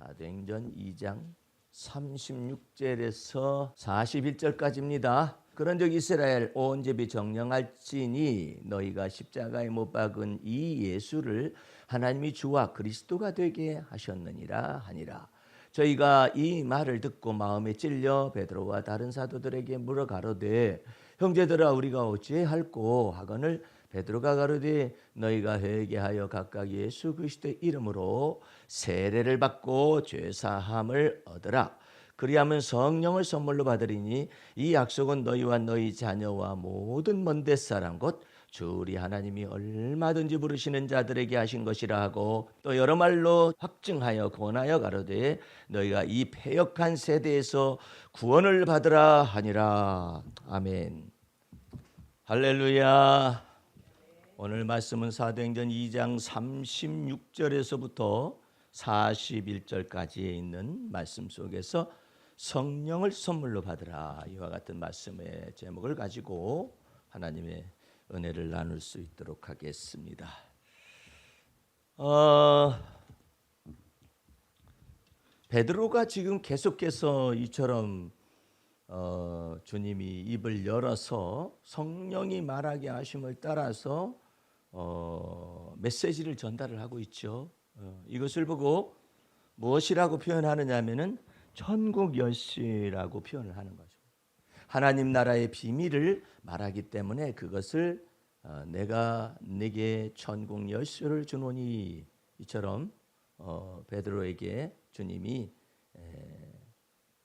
사도행전 2장 36절에서 41절까지입니다. 그런즉 이스라엘 온 집이 정령할지니 너희가 십자가에 못 박은 이 예수를 하나님이 주와 그리스도가 되게 하셨느니라 하니라. 저희가 이 말을 듣고 마음에 찔려 베드로와 다른 사도들에게 물어 가로되 형제들아 우리가 어찌할꼬 하거늘 베드로가 가로되 너희가 회개하여 각각 예수 그리스도의 이름으로 세례를 받고 죄 사함을 얻으라. 그리하면 성령을 선물로 받으리니 이 약속은 너희와 너희 자녀와 모든 먼데 사람 곧 주 우리 하나님이 얼마든지 부르시는 자들에게 하신 것이라 하고 또 여러 말로 확증하여 권하여 가로되 너희가 이 패역한 세대에서 구원을 받으라 하니라. 아멘. 할렐루야. 오늘 말씀은 사도행전 2장 36절에서부터 41절까지에 있는 말씀 속에서 성령을 선물로 받으라, 이와 같은 말씀의 제목을 가지고 하나님의 은혜를 나눌 수 있도록 하겠습니다. 베드로가 지금 계속해서 이처럼 주님이 입을 열어서 성령이 말하게 하심을 따라서 메시지를 전달을 하고 있죠. 이것을 보고 무엇이라고 표현하느냐 하면은 천국 열쇠라고 표현을 하는 거죠. 하나님 나라의 비밀을 말하기 때문에 그것을 내가 네게 천국 열쇠를 주노니, 이처럼 베드로에게 주님이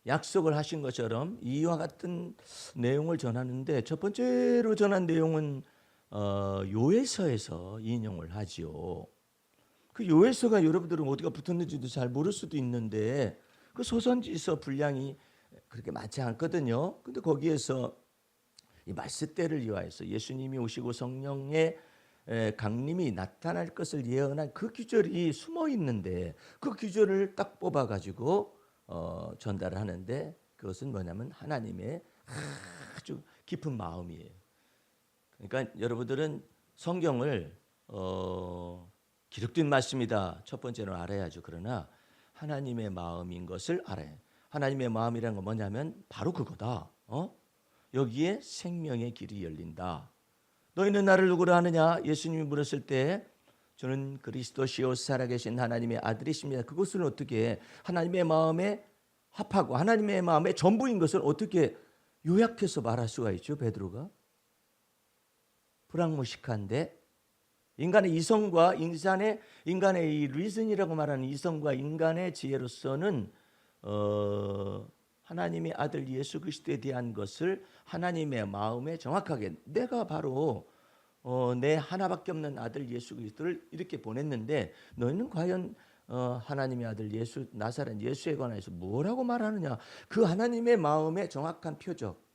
약속을 하신 것처럼 이와 같은 내용을 전하는데, 첫 번째로 전한 내용은 요엘서에서 인용을 하지요. 그 요엘서가 여러분들은 어디가 붙었는지도 잘 모를 수도 있는데 그 소선지서 분량이 그렇게 많지 않거든요. 근데 거기에서 이 말세 때를 위하여서 예수님이 오시고 성령의 강림이 나타날 것을 예언한 그 규절이 숨어 있는데 그 규절을 딱 뽑아 가지고 전달을 하는데, 그것은 뭐냐면 하나님의 아주 깊은 마음이에요. 그러니까 여러분들은 성경을 기록된 말씀이다 첫 번째로 알아야죠. 그러나 하나님의 마음인 것을 알아요. 하나님의 마음이라는 건 뭐냐면 바로 그거다. 여기에 생명의 길이 열린다. 너희는 나를 누구로 하느냐? 예수님이 물었을 때 저는 그리스도시요 살아계신 하나님의 아들이십니다. 그것을 어떻게 하나님의 마음에 합하고 하나님의 마음의 전부인 것을 어떻게 요약해서 말할 수가 있죠? 베드로가 불황무식한데 인간의 이성과 인간의 이 리즌이라고 말하는 이성과 인간의 지혜로서는 하나님의 아들 예수 그리스도에 대한 것을 하나님의 마음에 정확하게, 내가 바로 내 하나밖에 없는 아들 예수 그리스도를 이렇게 보냈는데 너희는 과연 하나님의 아들 예수 나사렛 예수에 관해서 뭐라고 말하느냐? 그 하나님의 마음의 정확한 표적,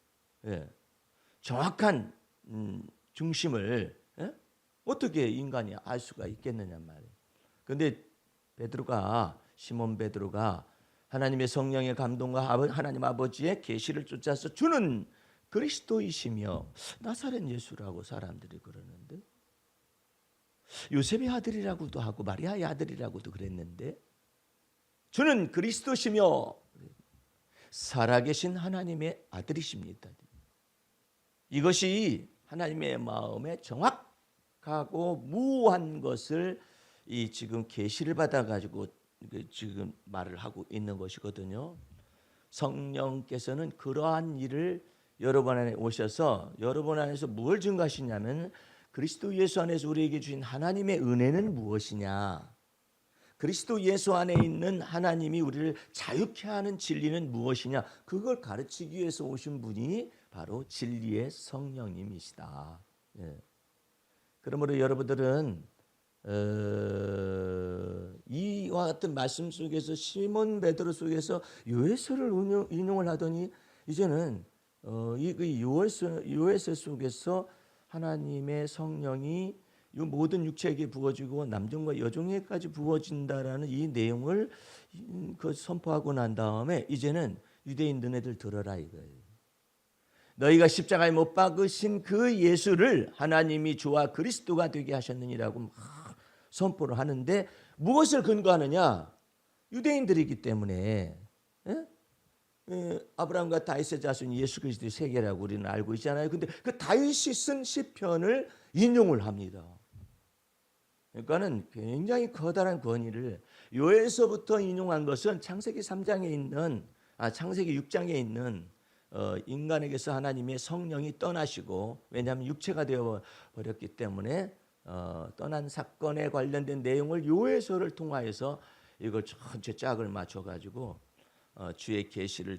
정확한 중심을 어떻게 인간이 알 수가 있겠느냐 말이에요. 그런데 베드로가, 시몬 베드로가 하나님의 성령의 감동과 하나님 아버지의 계시를 쫓아서 주는 그리스도이시며 나사렛 예수라고 사람들이 그러는데, 요셉의 아들이라고도 하고 마리아의 아들이라고도 그랬는데 주는 그리스도시며 살아계신 하나님의 아들이십니다. 이것이 하나님의 마음에 정확하고 무한 것을 이 지금 계시를 받아가지고 지금 말을 하고 있는 것이거든요. 성령께서는 그러한 일을 여러분 안에 오셔서 여러분 안에서 뭘 증가하시냐면, 그리스도 예수 안에서 우리에게 주신 하나님의 은혜는 무엇이냐, 그리스도 예수 안에 있는 하나님이 우리를 자유케 하는 진리는 무엇이냐, 그걸 가르치기 위해서 오신 분이 바로 진리의 성령님이시다. 그러므로 여러분들은 이와 같은 말씀 속에서 시몬 베드로 속에서 요엘서를 인용을 하더니 이제는 이 요엘서 속에서 하나님의 성령이 이 모든 육체에게 부어지고 남종과 여종에게까지 부어진다라는 이 내용을 선포하고 난 다음에 이제는 유대인 너네들 들어라 이거예요. 너희가 십자가에 못 박으신 그 예수를 하나님이 주와 그리스도가 되게 하셨느니라고 막 선포를 하는데, 무엇을 근거하느냐? 유대인들이기 때문에 예? 아브라함과 다윗의 자손이 예수 그리스도의 세계라고 우리는 알고 있잖아요. 근데 그 다윗이 쓴 시편을 인용을 합니다. 그러니까는 굉장히 커다란 권위를 요에서부터 인용한 것은 창세기 3장에 있는 창세기 6장에 있는 인간에게서 하나님의 성령이 떠나시고 왜냐하면 육체가 되어 버렸기 때문에 떠난 사건에 관련된 내용을 요에서를 통하여서 이걸 전체 짝을 맞춰 가지고 주의 계시를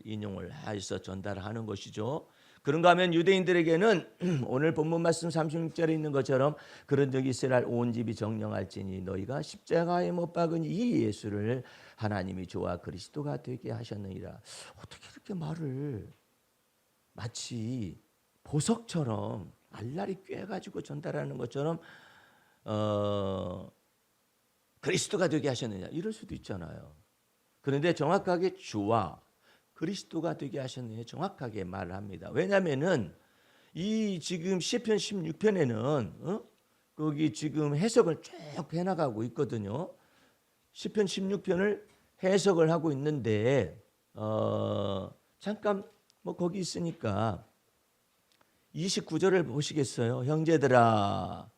인용을 해서 전달하는 것이죠. 그런가 하면 유대인들에게는 오늘 본문 말씀 36절에 있는 것처럼 그런즉 이스라엘 온 집이 정령할지니 너희가 십자가에 못 박은 이 예수를 하나님이 주와 그리스도가 되게 하셨느니라. 어떻게 이렇게 말을 마치 보석처럼 알알이 꿰가지고 전달하는 것처럼 그리스도가 되게 하셨느냐 이럴 수도 있잖아요. 그런데 정확하게 주와 그리스도가 되게 하셨느냐 정확하게 말을 합니다. 왜냐하면은 이 지금 시편 16편에는 거기 지금 해석을 쭉 해나가고 있거든요. 시편 16편을 해석을 하고 있는데 잠깐 뭐 거기 있으니까 29절을 보시겠어요? 형제들아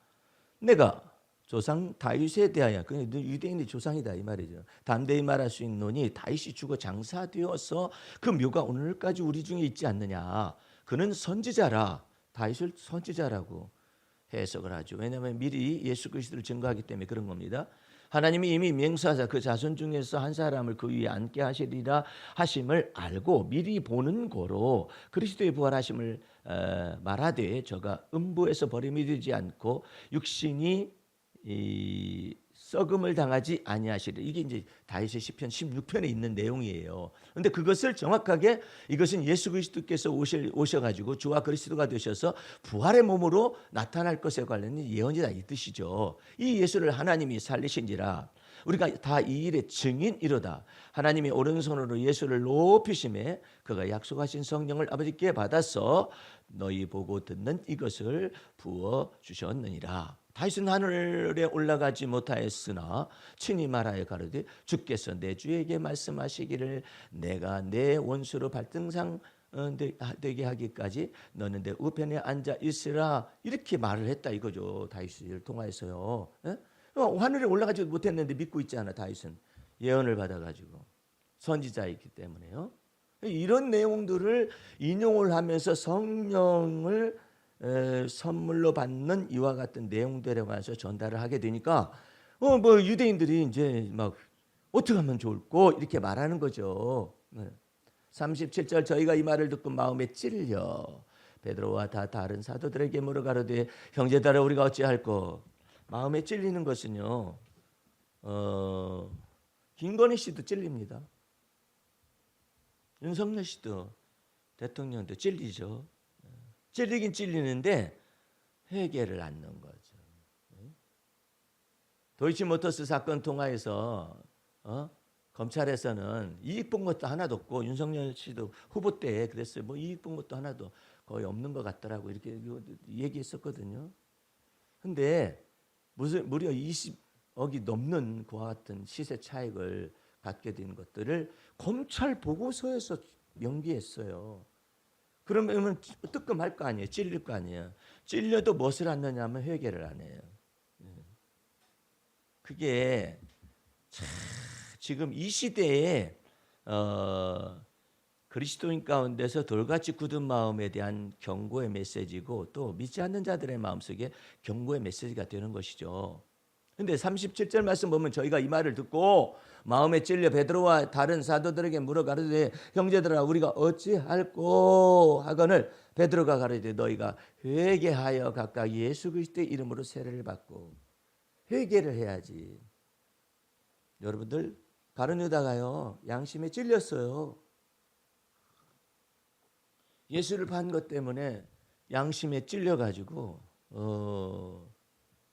내가 조상 다윗에 대하여 유대인의 조상이다 이 말이죠. 담대히 말할 수 있노니 다윗이 죽어 장사되어서 그 묘가 오늘까지 우리 중에 있지 않느냐. 그는 선지자라. 다윗을 선지자라고 해석을 하죠. 왜냐하면 미리 예수 그리스도를 증거하기 때문에 그런 겁니다. 하나님이 이미 맹세하사 그 자손 중에서 한 사람을 그 위에 앉게 하시리라 하심을 알고 미리 보는 고로 그리스도의 부활하심을 말하되 저가 음부에서 버림이 되지 않고 육신이 이 썩음을 당하지 아니하시리. 이게 이제 다윗의 시편 16편에 있는 내용이에요. 그런데 그것을 정확하게 이것은 예수 그리스도께서 오셔가지고 주와 그리스도가 되셔서 부활의 몸으로 나타날 것에 관련된 예언이다 이 뜻이죠. 이 예수를 하나님이 살리신지라 우리가 다 이 일의 증인이로다. 하나님이 오른손으로 예수를 높이심에 그가 약속하신 성령을 아버지께 받아서 너희 보고 듣는 이것을 부어 주셨느니라. 다윗은 하늘에 올라가지 못하였으나 친히 말하여 가로되 주께서 내 주에게 말씀하시기를 내가 내 원수로 발등상 되게 하기까지 너는 내 우편에 앉아 있으라 이렇게 말을 했다 이거죠. 다윗을 통하여서요. 하늘에 올라가지 못했는데 믿고 있잖아. 다윗은 예언을 받아가지고 선지자이기 때문에요. 이런 내용들을 인용을 하면서 성령을 선물로 받는 이와 같은 내용들에 관해서 전달을 하게 되니까 뭐 유대인들이 이제 막 어떻게 하면 좋을꼬 이렇게 말하는 거죠. 37절 저희가 이 말을 듣고 마음에 찔려 베드로와 다 다른 사도들에게 물어가로되 형제들아 우리가 어찌할꼬. 마음에 찔리는 것은요. 김건희 씨도 찔립니다. 윤석열 씨도 대통령도 찔리죠. 찔리긴 찔리는데 회개를 안 넣은 거죠. 도이치모터스 사건 통하여서 검찰에서는 이익 본 것도 하나도 없고 윤석열 씨도 후보 때 그랬어요. 뭐 이익 본 것도 하나도 거의 없는 것 같더라고 이렇게 얘기했었거든요. 근데 무려 20억이 넘는 그와 같은 시세 차익을 받게 된 것들을 검찰 보고서에서 명기했어요. 그러면 뜨끔할 거 아니에요. 찔릴 거 아니에요. 찔려도 무엇을 하느냐 하면 회개를 안 해요. 그게 지금 이 시대에 그리스도인 가운데서 돌같이 굳은 마음에 대한 경고의 메시지고 또 믿지 않는 자들의 마음속에 경고의 메시지가 되는 것이죠. 근데 37절 말씀 보면 저희가 이 말을 듣고 마음에 찔려 베드로와 다른 사도들에게 물어 가로되 형제들아 우리가 어찌할꼬 하거늘 베드로가 가로되 너희가 회개하여 각각 예수 그리스도의 이름으로 세례를 받고 회개를 해야지. 여러분들 가룟 유다가요 양심에 찔렸어요. 예수를 판 것 때문에 양심에 찔려가지고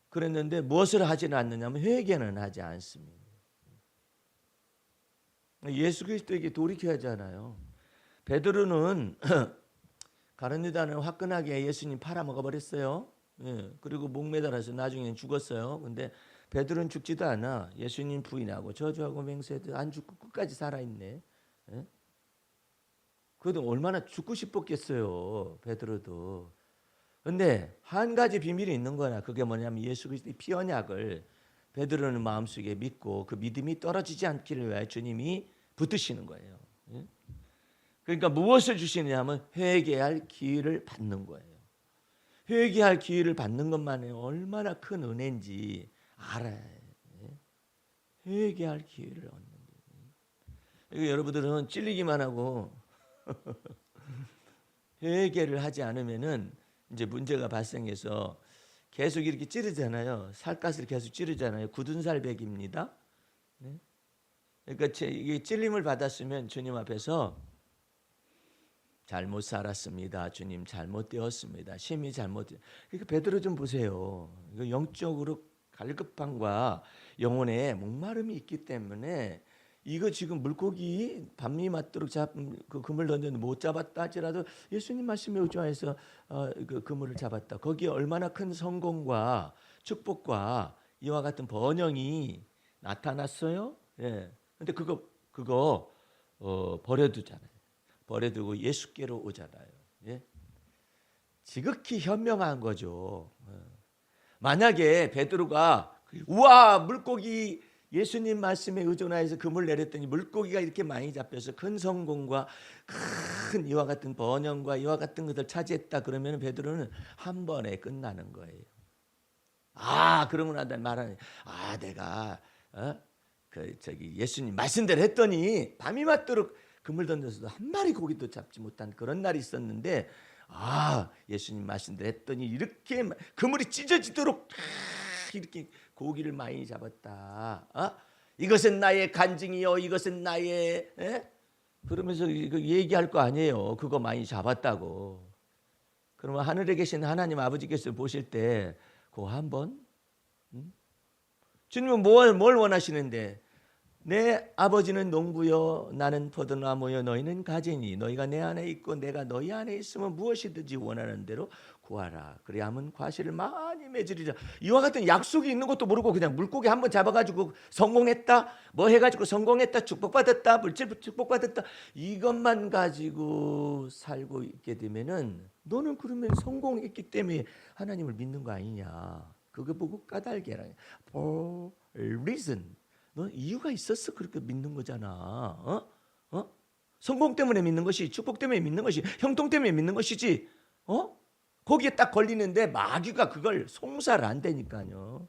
그랬는데 무엇을 하지는 않느냐면 회개는 하지 않습니다. 예수 그리스도에게 돌이켜야 하잖아요. 베드로는 가룟 유다는 화끈하게 예수님 팔아먹어 버렸어요. 그리고 목매달아서 나중에는 죽었어요. 근데 베드로는 죽지도 않아. 예수님 부인하고 저주하고 맹세해도 안 죽고 끝까지 살아있네. 예? 그래도 얼마나 죽고 싶었겠어요, 베드로도. 근데 한 가지 비밀이 있는 거야. 그게 뭐냐면 예수 그리스도의 피 언약을 베드로는 마음속에 믿고 그 믿음이 떨어지지 않기를 위하여 주님이 붙드시는 거예요. 예? 그러니까 무엇을 주시느냐면 회개할 기회를 받는 거예요. 회개할 기회를 받는 것만이 얼마나 큰 은혜인지 알아야 해요. 회개할 기회를 얻는 거예요. 여러분들은 찔리기만 하고 회개를 하지 않으면은 이제 문제가 발생해서 계속 이렇게 찌르잖아요. 살갗을 계속 찌르잖아요. 굳은 살백입니다. 네? 그러니까 이게 찔림을 받았으면 주님 앞에서 잘못 살았습니다. 주님 잘못되었습니다. 심히 잘못되었습니다. 그러니까 베드로 좀 보세요. 이거 영적으로 갈급함과 영혼에 목마름이 있기 때문에 이거 지금 물고기 밤이 맞도록 그 그물 던졌는데 못 잡았다 할지라도 예수님 말씀에 의존해서 그 그물을 잡았다. 거기에 얼마나 큰 성공과 축복과 이와 같은 번영이 나타났어요. 예. 근데 그거 버려두잖아요. 버려두고 예수께로 오잖아요. 예? 지극히 현명한 거죠. 만약에 베드로가 우와 물고기 예수님 말씀에 의존하여서 그물 내렸더니 물고기가 이렇게 많이 잡혀서 큰 성공과 큰 이와 같은 번영과 이와 같은 것을 차지했다 그러면 베드로는 한 번에 끝나는 거예요. 그러고 나다 말하는 내가 예수님 말씀대로 했더니 밤이 맞도록 그물 던져서도 한 마리 고기도 잡지 못한 그런 날이 있었는데 예수님 말씀대로 했더니 이렇게 그물이 찢어지도록 이렇게 고기를 많이 잡았다. 이것은 나의 간증이요, 이것은 나의 그러면서 이거 얘기할 거 아니에요. 그거 많이 잡았다고. 그러면 하늘에 계신 하나님 아버지께서 보실 때 그거 한번 주님은 뭘 원하시는데 내 아버지는 농부요 나는 포도나무요 너희는 가지니 너희가 내 안에 있고 내가 너희 안에 있으면 무엇이든지 원하는 대로 구하라. 그래야 하면 과실을 많이 맺으리라. 이와 같은 약속이 있는 것도 모르고 그냥 물고기 한번 잡아가지고 성공했다 뭐 해가지고 성공했다 축복받았다 물질 축복받았다 이것만 가지고 살고 있게 되면은 너는 그러면 성공했기 때문에 하나님을 믿는 거 아니냐. 그거 보고 까닭이라. For reason. 너 이유가 있었어 그렇게 믿는 거잖아. 성공 때문에 믿는 것이 축복 때문에 믿는 것이 형통 때문에 믿는 것이지. 거기에 딱 걸리는데 마귀가 그걸 송사를 안 되니까요.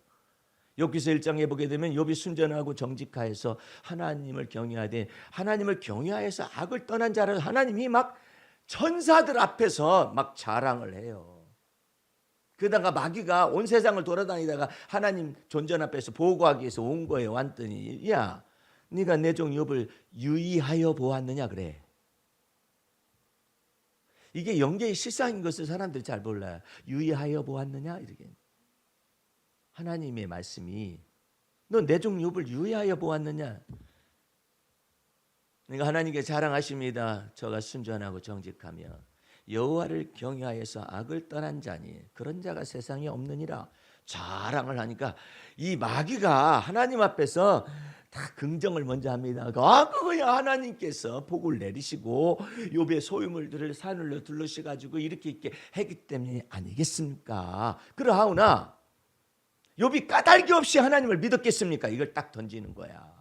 욥기서 1장에 보게 되면 욥이 순전하고 정직하여서 하나님을 경외하되 하나님을 경외하여서 악을 떠난 자를 하나님이 막 천사들 앞에서 막 자랑을 해요. 그러다가 마귀가 온 세상을 돌아다니다가 하나님 존전 앞에서 보고하기 위해서 온 거예요. 왔더니 야 네가 내 종 욥을 유의하여 보았느냐 그래. 이게 영계의 실상인 것을 사람들이 잘 몰라요. 유의하여 보았느냐 이렇게. 하나님의 말씀이 너 내 종 욥을 유의하여 보았느냐. 그러니까 하나님께 자랑하십니다. 저가 순전하고 정직하며 여호와를 경외하여서 악을 떠난 자니 그런 자가 세상에 없느니라. 자랑을 하니까 이 마귀가 하나님 앞에서 다 긍정을 먼저 합니다. 그거야 하나님께서 복을 내리시고 욥의 소유물들을 산으로 둘러셔가지고 이렇게 했기 때문에 아니겠습니까? 그러하오나 욥이 까닭이 없이 하나님을 믿었겠습니까? 이걸 딱 던지는 거야.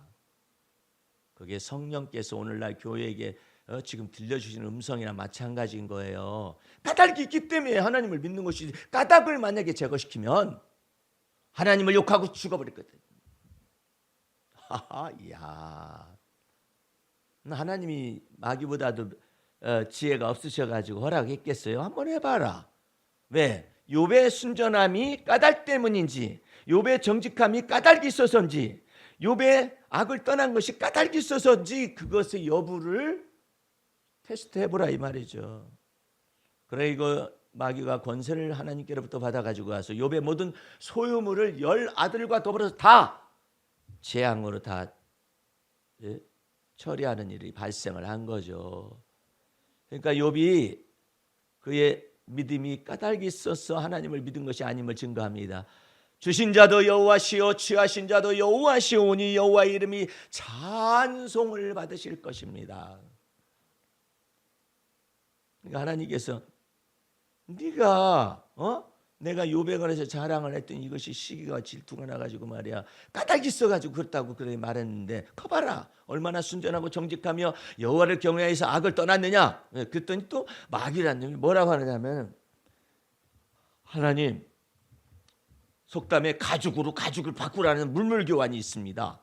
그게 성령께서 오늘날 교회에게 지금 들려주시는 음성이나 마찬가지인 거예요. 까닭이 있기 때문에 하나님을 믿는 것이지 까닭을 만약에 제거시키면 하나님을 욕하고 죽어버렸거든. 이야, 하나님이 마귀보다도 지혜가 없으셔가지고 허락했겠어요? 한번 해봐라. 왜? 욥의 순전함이 까닭 때문인지 욥의 정직함이 까닭이 있어서인지 욥의 악을 떠난 것이 까닭이 있어서인지 그것의 여부를 테스트해보라 이 말이죠. 그래 이거 마귀가 권세를 하나님께로부터 받아가지고 와서 욥의 모든 소유물을 10 아들과 더불어서 다 재앙으로 다 처리하는 일이 발생을 한 거죠. 그러니까 욥이 그의 믿음이 까닭이 있어서 하나님을 믿은 것이 아님을 증거합니다. 주신 자도 여호와시요 취하신 자도 여호와시오니 여호와의 이름이 찬송을 받으실 것입니다. 그러니까 하나님께서 네가 내가 요백원에서 자랑을 했더니 이것이 시기가 질투가 나가지고 말이야 까닭이 있어가지고 그렇다고 그래 말했는데 커봐라 얼마나 순전하고 정직하며 여호와를 경외해서 악을 떠났느냐. 그랬더니 또 마귀라는 놈이 뭐라고 하느냐면 하나님 속담에 가죽으로 가죽을 바꾸라는 물물교환이 있습니다.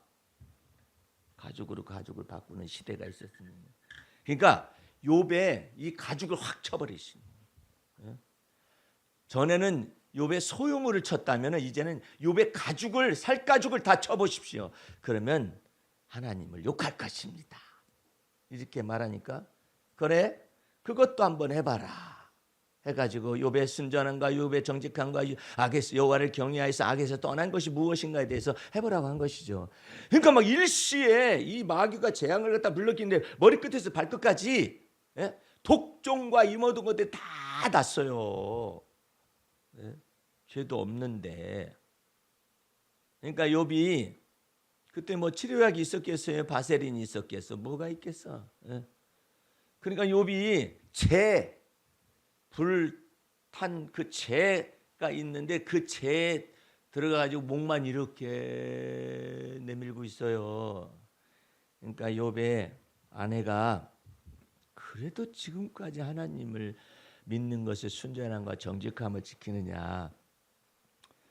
가죽으로 가죽을 바꾸는 시대가 있었습니다. 그러니까 욥의 이 가죽을 확 쳐버리십니다. 전에는 욥의 소유물을 쳤다면 이제는 욥의 가죽을 살가죽을 다 쳐보십시오. 그러면 하나님을 욕할 것입니다. 이렇게 말하니까 그래 그것도 한번 해봐라 해가지고 욥의 순전함과 욥의 정직함과 악에서 여호와를 경외하여서 악에서 떠난 것이 무엇인가에 대해서 해보라고 한 것이죠. 그러니까 막 일시에 이 마귀가 재앙을 갖다 불렀기는데 머리끝에서 발끝까지 독종과 이 모든 것들이 다 났어요. 죄도 없는데. 그러니까 욥이 그때 뭐 치료약이 있었겠어요? 바세린이 있었겠어? 뭐가 있겠어? 그러니까 욥이 불탄 그 재가 있는데 그 재에 들어가가지고 목만 이렇게 내밀고 있어요. 그러니까 욥의 아내가 그래도 지금까지 하나님을 믿는 것을 순전함과 정직함을 지키느냐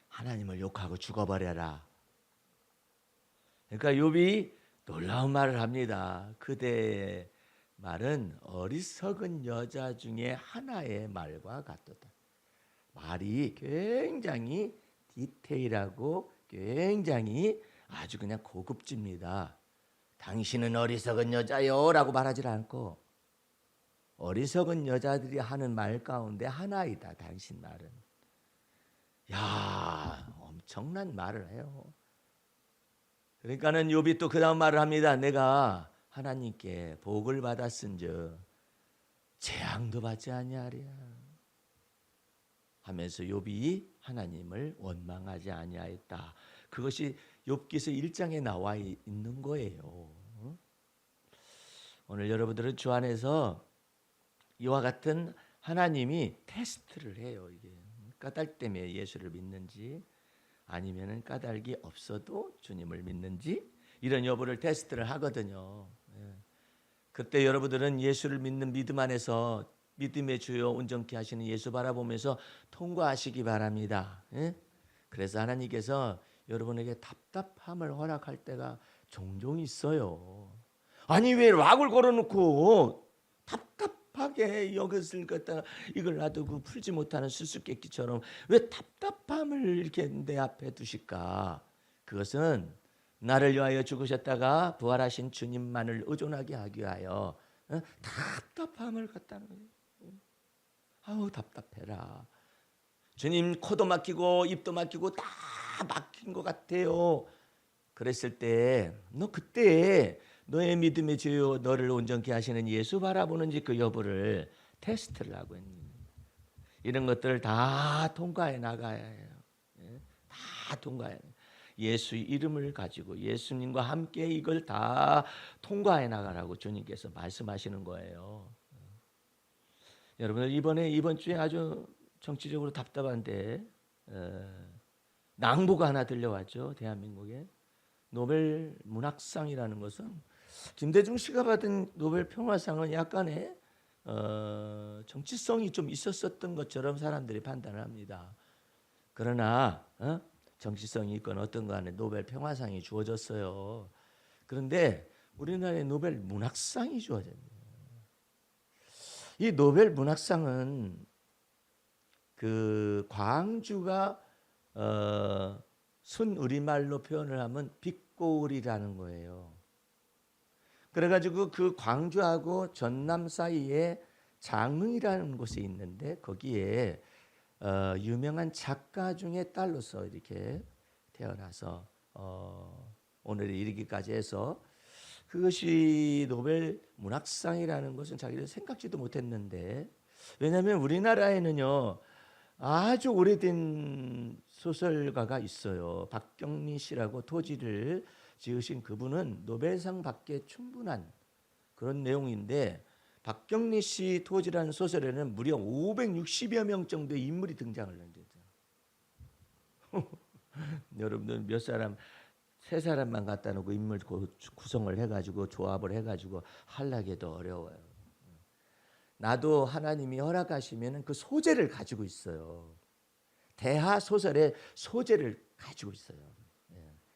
하나님을 욕하고 죽어버려라. 그러니까 욥이 놀라운 말을 합니다. 그대의 말은 어리석은 여자 중에 하나의 말과 같도다. 말이 굉장히 디테일하고 굉장히 아주 그냥 고급집니다. 당신은 어리석은 여자요 라고 말하지 않고 어리석은 여자들이 하는 말 가운데 하나이다. 당신 말은. 야, 엄청난 말을 해요. 그러니까는 욥이 또 그 다음 말을 합니다. 내가 하나님께 복을 받았은즉 재앙도 받지 아니하리라 하면서 욥이 하나님을 원망하지 아니하였다. 그것이 욥기서 1장에 나와 있는 거예요. 오늘 여러분들은 주 안에서 이와 같은 하나님이 테스트를 해요. 이게 까닭 때문에 예수를 믿는지 아니면은 까닭이 없어도 주님을 믿는지 이런 여부를 테스트를 하거든요. 그때 여러분들은 예수를 믿는 믿음 안에서 믿음의 주요 온전케 하시는 예수 바라보면서 통과하시기 바랍니다. 그래서 하나님께서 여러분에게 답답함을 허락할 때가 종종 있어요. 아니 왜 락을 걸어놓고 답답하게 이것을 갖다가 이걸 놔두고 풀지 못하는 수수께끼처럼 왜 답답함을 이렇게 내 앞에 두실까? 그것은 나를 위하여 죽으셨다가 부활하신 주님만을 의존하게 하기 위하여 답답함을 갖다는 거예요. 아우 답답해라. 주님 코도 막히고 입도 막히고 다 막힌 것 같아요. 그랬을 때 너 그때 너의 믿음의 주요 너를 온전케 하시는 예수 바라보는지 그 여부를 테스트를 하고 있는 이런 것들을 다 통과해 나가야 해요. 다 통과해. 예수의 이름을 가지고 예수님과 함께 이걸 다 통과해 나가라고 주님께서 말씀하시는 거예요. 여러분들 이번 주에 아주 정치적으로 답답한데 낭보가 하나 들려왔죠. 대한민국에 노벨 문학상이라는 것은 김대중 씨가 받은 노벨 평화상은 약간의 정치성이 좀 있었던 것처럼 사람들이 판단을 합니다. 그러나 정치성이 있건 어떤 간에 노벨 평화상이 주어졌어요. 그런데 우리나라에 노벨 문학상이 주어집니다. 이 노벨 문학상은 그 광주가 순우리말로 표현을 하면 빛고울이라는 거예요. 그래가지고 그 광주하고 전남 사이에 장흥이라는 곳이 있는데 거기에 유명한 작가 중에 딸로서 이렇게 태어나서 오늘에 이르기까지 해서 그것이 노벨 문학상이라는 것은 자기들 생각지도 못했는데 왜냐하면 우리나라에는요 아주 오래된 소설가가 있어요. 박경리 씨라고 토지를 지으신 그분은 노벨상 받기에 충분한 그런 내용인데, 박경리 씨 토지라는 소설에는 무려 560여 명 정도의 인물이 등장을 한대요. 여러분들 몇 사람, 세 사람만 갖다 놓고 인물 구성을 해가지고 조합을 해가지고 하려기도 어려워요. 나도 하나님이 허락하시면 그 소재를 가지고 있어요. 대하 소설의 소재를 가지고 있어요.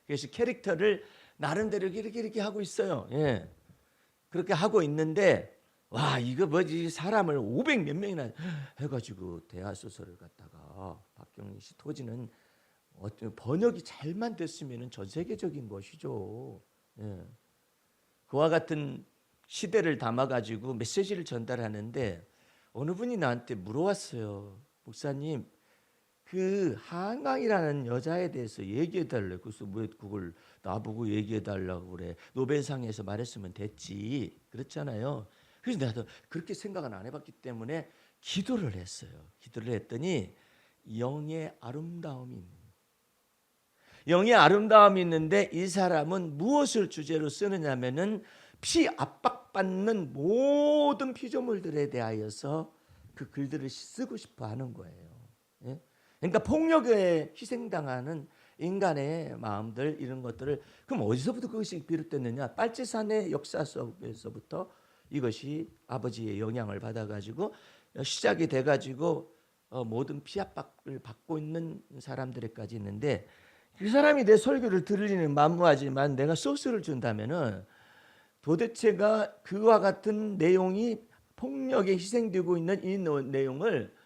그래서 캐릭터를 나름대로 이렇게 하고 있어요. 그렇게 하고 있는데, 와, 이거 뭐지, 사람을 500 몇 명이나 해가지고 대하 소설을 갖다가, 박경리 씨 토지는 어떤 번역이 잘만 됐으면 전 세계적인 것이죠. 그와 같은 시대를 담아가지고 메시지를 전달하는데, 어느 분이 나한테 물어왔어요. 목사님, 그 한강이라는 여자에 대해서 얘기해달래. 그래서 왜 그걸 나보고 얘기해달라고 그래? 노벨상에서 말했으면 됐지. 그렇잖아요. 그래서 내가 그렇게 생각은 안 해봤기 때문에 기도를 했어요. 기도를 했더니 영의 아름다움이 있는, 영의 아름다움이 있는데, 이 사람은 무엇을 주제로 쓰느냐면은 피 압박받는 모든 피조물들에 대하여서 그 글들을 쓰고 싶어 하는 거예요. 그러니까 폭력에 희생당하는 인간의 마음들, 이런 것들을, 그럼 어디서부터 그것이 비롯됐느냐? 빨치산의 역사 속에서부터 이것이 아버지의 영향을 받아가지고 시작이 돼가지고 모든 피압박을 받고 있는 사람들에까지 있는데, 그 사람이 내 설교를 들으리는 만무하지만 내가 소스를 준다면은 도대체가 그와 같은 내용이 폭력에 희생되고 있는 이 내용을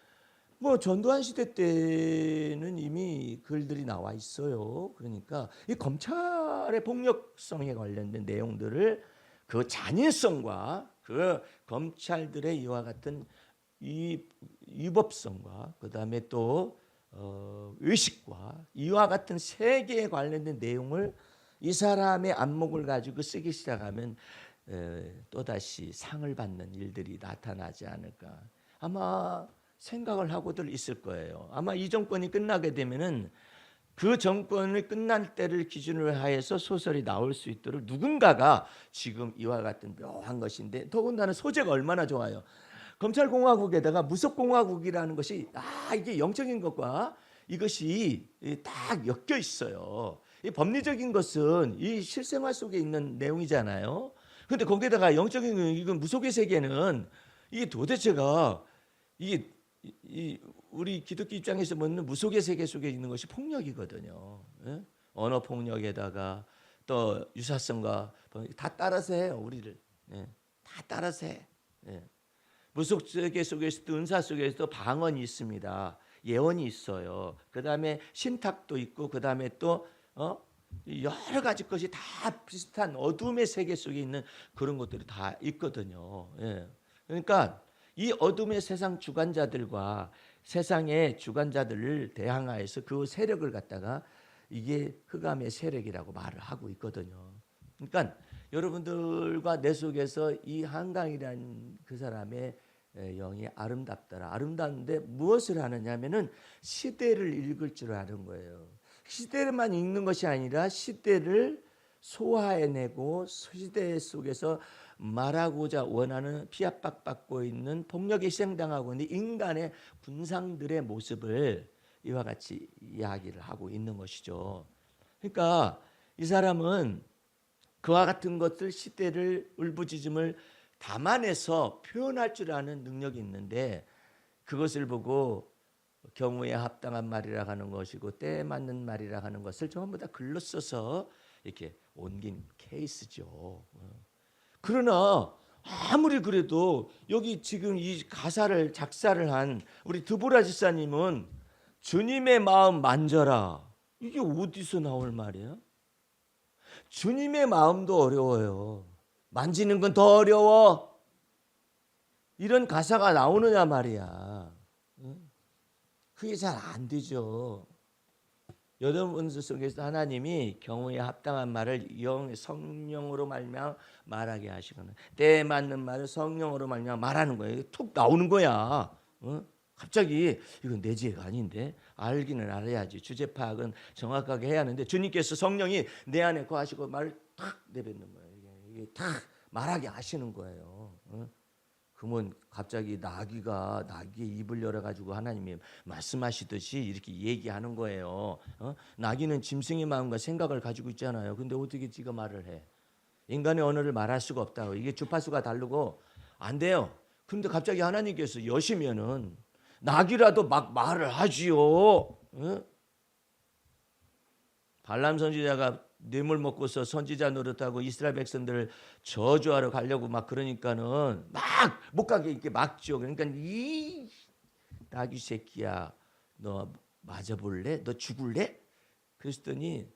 뭐 전두환 시대 때는 이미 글들이 나와 있어요. 그러니까 이 검찰의 폭력성에 관련된 내용들을, 그 잔인성과 그 검찰들의 이와 같은 이 위법성과 그다음에 또 의식과 이와 같은 세계에 관련된 내용을 이 사람의 안목을 가지고 쓰기 시작하면 또다시 상을 받는 일들이 나타나지 않을까, 아마 생각을 하고들 있을 거예요. 아마 이 정권이 끝나게 되면은 그 정권이 끝날 때를 기준으로 하여서 소설이 나올 수 있도록 누군가가 지금 이와 같은 묘한 것인데, 더군다나 소재가 얼마나 좋아요. 검찰공화국에다가 무속공화국이라는 것이, 이게 영적인 것과 이것이 딱 엮여 있어요. 이 법리적인 것은 이 실생활 속에 있는 내용이잖아요. 그런데 거기에다가 영적인, 이건 무속의 세계는 이게 도대체가 이게 우리 기독교 입장에서 보는 무속의 세계 속에 있는 것이 폭력이거든요. 언어 폭력에다가 또 유사성과 다 따라서 해요. 우리를 다 따라서 해. 무속 세계 속에서도, 은사 속에서도 방언이 있습니다. 예언이 있어요. 그 다음에 신탁도 있고, 그 다음에 또 여러 가지 것이 다 비슷한 어둠의 세계 속에 있는 그런 것들이 다 있거든요. 그러니까 이 어둠의 세상 주관자들과 세상의 주관자들을 대항하여서 그 세력을 갖다가, 이게 흑암의 세력이라고 말을 하고 있거든요. 그러니까 여러분들과 내 속에서 이 한강이라는 그 사람의 영이 아름답더라. 아름다운데 무엇을 하느냐면은 시대를 읽을 줄 아는 거예요. 시대만 읽는 것이 아니라 시대를 소화해내고 시대 속에서 말하고자 원하는 피압박받고 있는, 폭력에 희생당하고 있는 인간의 군상들의 모습을 이와 같이 이야기를 하고 있는 것이죠. 그러니까 이 사람은 그와 같은 것들, 시대를, 울부짖음을 담아내서 표현할 줄 아는 능력이 있는데, 그것을 보고 경우에 합당한 말이라 하는 것이고 때에 맞는 말이라 하는 것을 전부 다 글로 써서 이렇게 옮긴 케이스죠. 그러나 아무리 그래도 여기 지금 이 가사를 작사를 한 우리 드보라 지사님은 주님의 마음 만져라, 이게 어디서 나올 말이야? 주님의 마음도 어려워요. 만지는 건 더 어려워. 이런 가사가 나오느냐 말이야. 그게 잘 안 되죠. 여러분 속에서 하나님이 경우에 합당한 말을 성령으로 말미암아 말하게 하시거나, 때에 맞는 말을 성령으로 말미암아 말하는 거예요. 툭 나오는 거야. 갑자기 이건 내 죄가 아닌데 알기는 알아야지. 주제 파악은 정확하게 해야 하는데 주님께서 성령이 내 안에 거하시고 말을 탁 내뱉는 거예요. 이게 탁 말하게 하시는 거예요. 그러면 갑자기 나귀의 입을 열어가지고 하나님이 말씀하시듯이 이렇게 얘기하는 거예요. 나귀는 짐승의 마음과 생각을 가지고 있잖아요. 근데 어떻게 지가 말을 해? 인간의 언어를 말할 수가 없다고. 이게 주파수가 다르고 안 돼요. 근데 갑자기 하나님께서 여시면은 나귀라도 막 말을 하지요. 발람 선지자가 뇌물 먹고서 선지자 노릇하고 이스라엘 백성들을 저주하러 가려고 막 그러니까는 막 못 가게 이렇게 막죠. 그러니까 이 나귀 새끼야, 너 맞아볼래? 너 죽을래? 그랬더니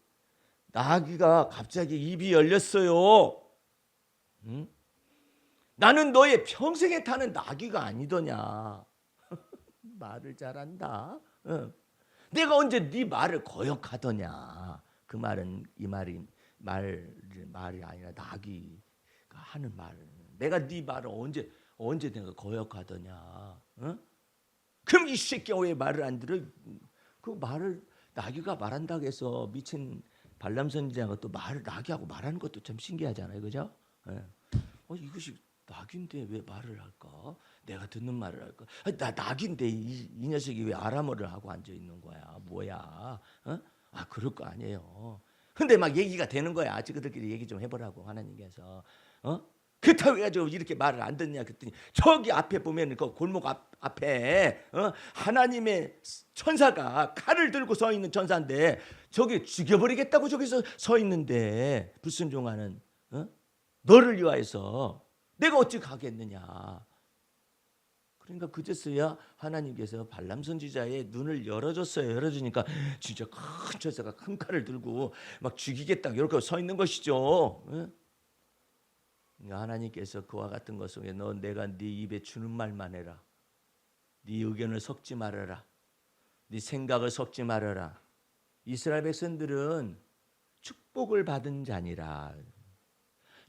나귀가 갑자기 입이 열렸어요. 나는 너의 평생에 타는 나귀가 아니더냐. 말을 잘한다. 내가 언제 네 말을 거역하더냐. 그 말은 이 말이 말이 아니라 나귀가 하는 말. 내가 네 말을 언제 내가 거역하더냐. 그럼 이 새끼야 왜 말을 안 들어? 그 말을 나귀가 말한다고 해서 미친 발람 선지자가 또 말을 나귀하고 말하는 것도 참 신기하잖아요, 그죠? 이것이 나귀인데 왜 말을 할까? 내가 듣는 말을 할까? 나 나귀인데 이 녀석이 왜 아람어를 하고 앉아 있는 거야? 뭐야? 그럴 거 아니에요. 근데 막 얘기가 되는 거야. 그들끼리 얘기 좀 해보라고 하나님께서. 그렇다고 해가지고 이렇게 말을 안 듣냐 그랬더니 저기 앞에 보면 그 골목 앞에 하나님의 천사가 칼을 들고 서 있는 천사인데 저기 죽여버리겠다고 저기서 서 있는데 불순종하는 너를 위하여서 내가 어찌 가겠느냐. 그러니까 그제서야 하나님께서 발람 선지자의 눈을 열어줬어요. 열어주니까 진짜 큰 천사가 큰 칼을 들고 막 죽이겠다 이렇게 서 있는 것이죠. 하나님께서 그와 같은 것 속에 내가 네 입에 주는 말만 해라. 네 의견을 섞지 말아라. 네 생각을 섞지 말아라. 이스라엘 백성들은 축복을 받은 자니라.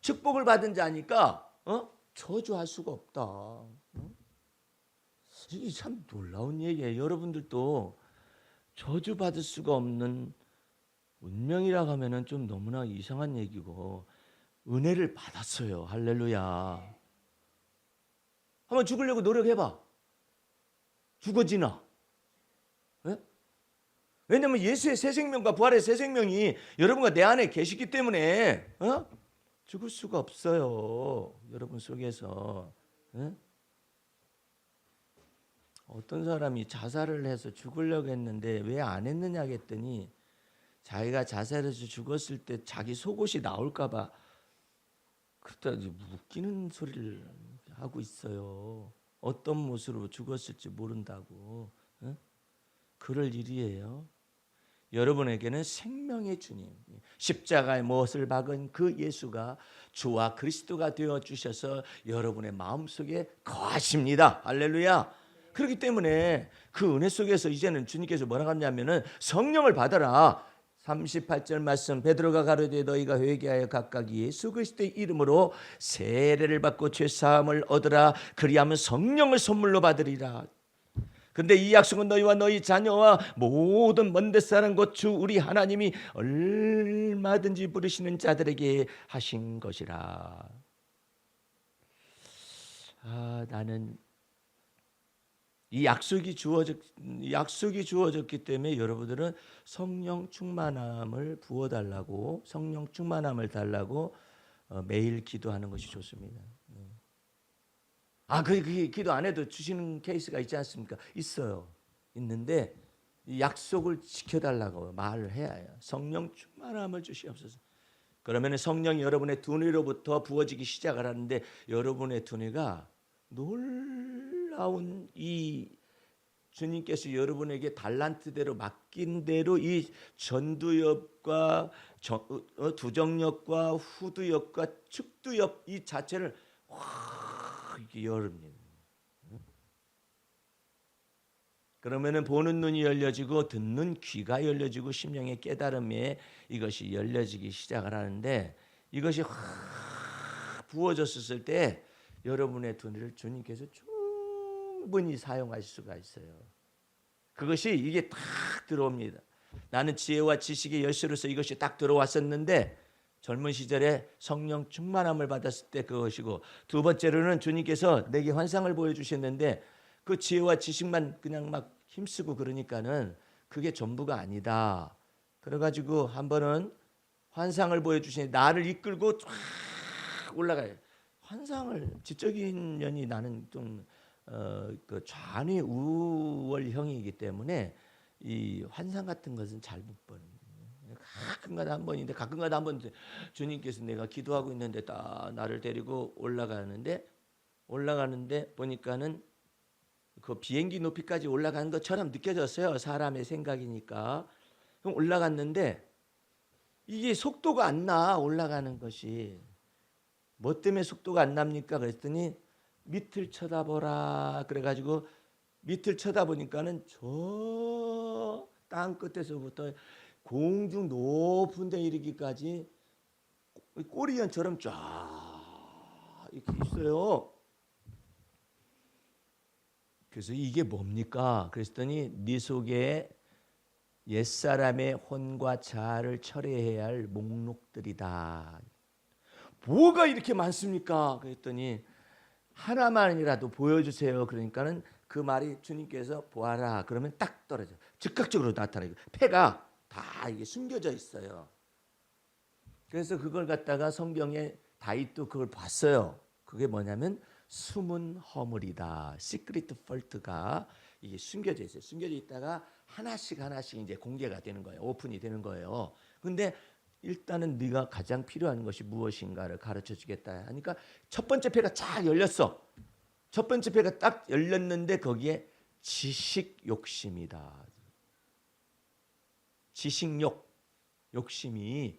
축복을 받은 자니까 저주할 수가 없다. 이게 참 놀라운 얘기예요. 여러분들도 저주받을 수가 없는 운명이라고 하면은 좀 너무나 이상한 얘기고 은혜를 받았어요. 할렐루야. 한번 죽으려고 노력해봐. 죽어지나? 왜냐하면 예수의 새 생명과 부활의 새 생명이 여러분과 내 안에 계시기 때문에 죽을 수가 없어요. 여러분 속에서. 어떤 사람이 자살을 해서 죽으려고 했는데 왜 안 했느냐 했더니 자기가 자살해서 죽었을 때 자기 속옷이 나올까 봐 그러다 웃기는 소리를 하고 있어요. 어떤 모습으로 죽었을지 모른다고. 그럴 일이에요. 여러분에게는 생명의 주님, 십자가의 못을 박은 그 예수가 주와 그리스도가 되어주셔서 여러분의 마음속에 거하십니다. 할렐루야. 그렇기 때문에 그 은혜 속에서 이제는 주님께서 뭐라고 하냐면은 성령을 받아라. 38절 말씀 베드로가 가로되 너희가 회개하여 각각 예수 그리스도의 이름으로 세례를 받고 죄사함을 얻으라. 그리하면 성령을 선물로 받으리라. 그런데 이 약속은 너희와 너희 자녀와 모든 먼데 사람 곧 주 우리 하나님이 얼마든지 부르시는 자들에게 하신 것이라. 나는 이 약속이 주어졌기 때문에 여러분들은 성령 충만함을 부어달라고, 성령 충만함을 달라고 매일 기도하는 것이 좋습니다. 그 기도 안 해도 주시는 케이스가 있지 않습니까? 있어요. 있는데 이 약속을 지켜달라고 말을 해야 해요. 성령 충만함을 주시옵소서. 그러면 성령이 여러분의 두뇌로부터 부어지기 시작을 하는데 여러분의 두뇌가 놀라운 이 주님께서 여러분에게 달란트대로 맡긴 대로 이 전두엽과 두정엽과 후두엽과 측두엽 이 자체를 이렇게 열립니다. 그러면은 보는 눈이 열려지고 듣는 귀가 열려지고 심령의 깨달음에 이것이 열려지기 시작을 하는데 이것이 확 부어졌을 때 여러분의 두뇌를 주님께서 쭉 충분히 사용할 수가 있어요. 그것이 이게 딱 들어옵니다. 나는 지혜와 지식의 열쇠로서 이것이 딱 들어왔었는데 젊은 시절에 성령 충만함을 받았을 때 그것이고, 두 번째로는 주님께서 내게 환상을 보여주셨는데 그 지혜와 지식만 그냥 막 힘쓰고 그러니까는 그게 전부가 아니다. 그래가지고 한 번은 환상을 보여주시니 나를 이끌고 쫙 올라가요. 환상을, 지적인 면이 나는 좀 그 좌뇌 우월형이기 때문에 이 환상 같은 것은 잘 못 보는. 가끔가다 한 번인데, 가끔가다 한 번 주님께서 내가 기도하고 있는데 딱 나를 데리고 올라가는데 보니까는 그 비행기 높이까지 올라가는 것처럼 느껴졌어요. 사람의 생각이니까. 그럼 올라갔는데 이게 속도가 안 나. 올라가는 것이 뭐 때문에 속도가 안 납니까? 그랬더니 밑을 쳐다보라. 그래가지고 밑을 쳐다보니까는 저 땅 끝에서부터 공중 높은 데 이르기까지 꼬리연처럼 쫙 이렇게 있어요. 그래서 이게 뭡니까? 그랬더니 네 속에 옛사람의 혼과 자아를 철회해야 할 목록들이다. 뭐가 이렇게 많습니까? 그랬더니 하나만이라도 보여주세요. 그러니까는 그 말이 주님께서 보아라. 그러면 딱 떨어져. 즉각적으로 나타나요. 폐가 다 이게 숨겨져 있어요. 그래서 그걸 갖다가 성경에 다윗도 그걸 봤어요. 그게 뭐냐면 숨은 허물이다. 시크릿 폴트가 이게 숨겨져 있어요. 숨겨져 있다가 하나씩 이제 공개가 되는 거예요. 오픈이 되는 거예요. 근데 일단은 네가 가장 필요한 것이 무엇인가를 가르쳐 주겠다 하니까 첫 번째 폐가 쫙 열렸어. 첫 번째 폐가 딱 열렸는데 거기에 지식 욕심이다. 지식욕, 욕심이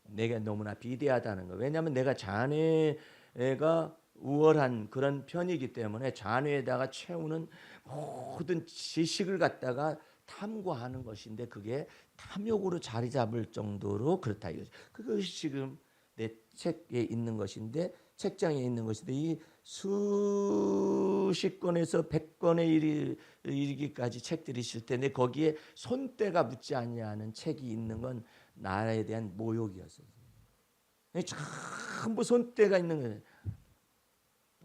내가 너무나 비대하다는 거. 왜냐하면 내가 자뇌가 우월한 그런 편이기 때문에 자뇌에다가 채우는 모든 지식을 갖다가 탐구하는 것인데 그게 탐욕으로 자리 잡을 정도로 그렇다 이거죠. 그것이 지금 내 책에 있는 것인데, 책장에 있는 것인데, 이 수십 권에서 100권에 이르기까지 책들이 있을 텐데 거기에 손때가 묻지 아니하는 책이 있는 건 나라에 대한 모욕이었어요. 전부 손때가 있는 거예요.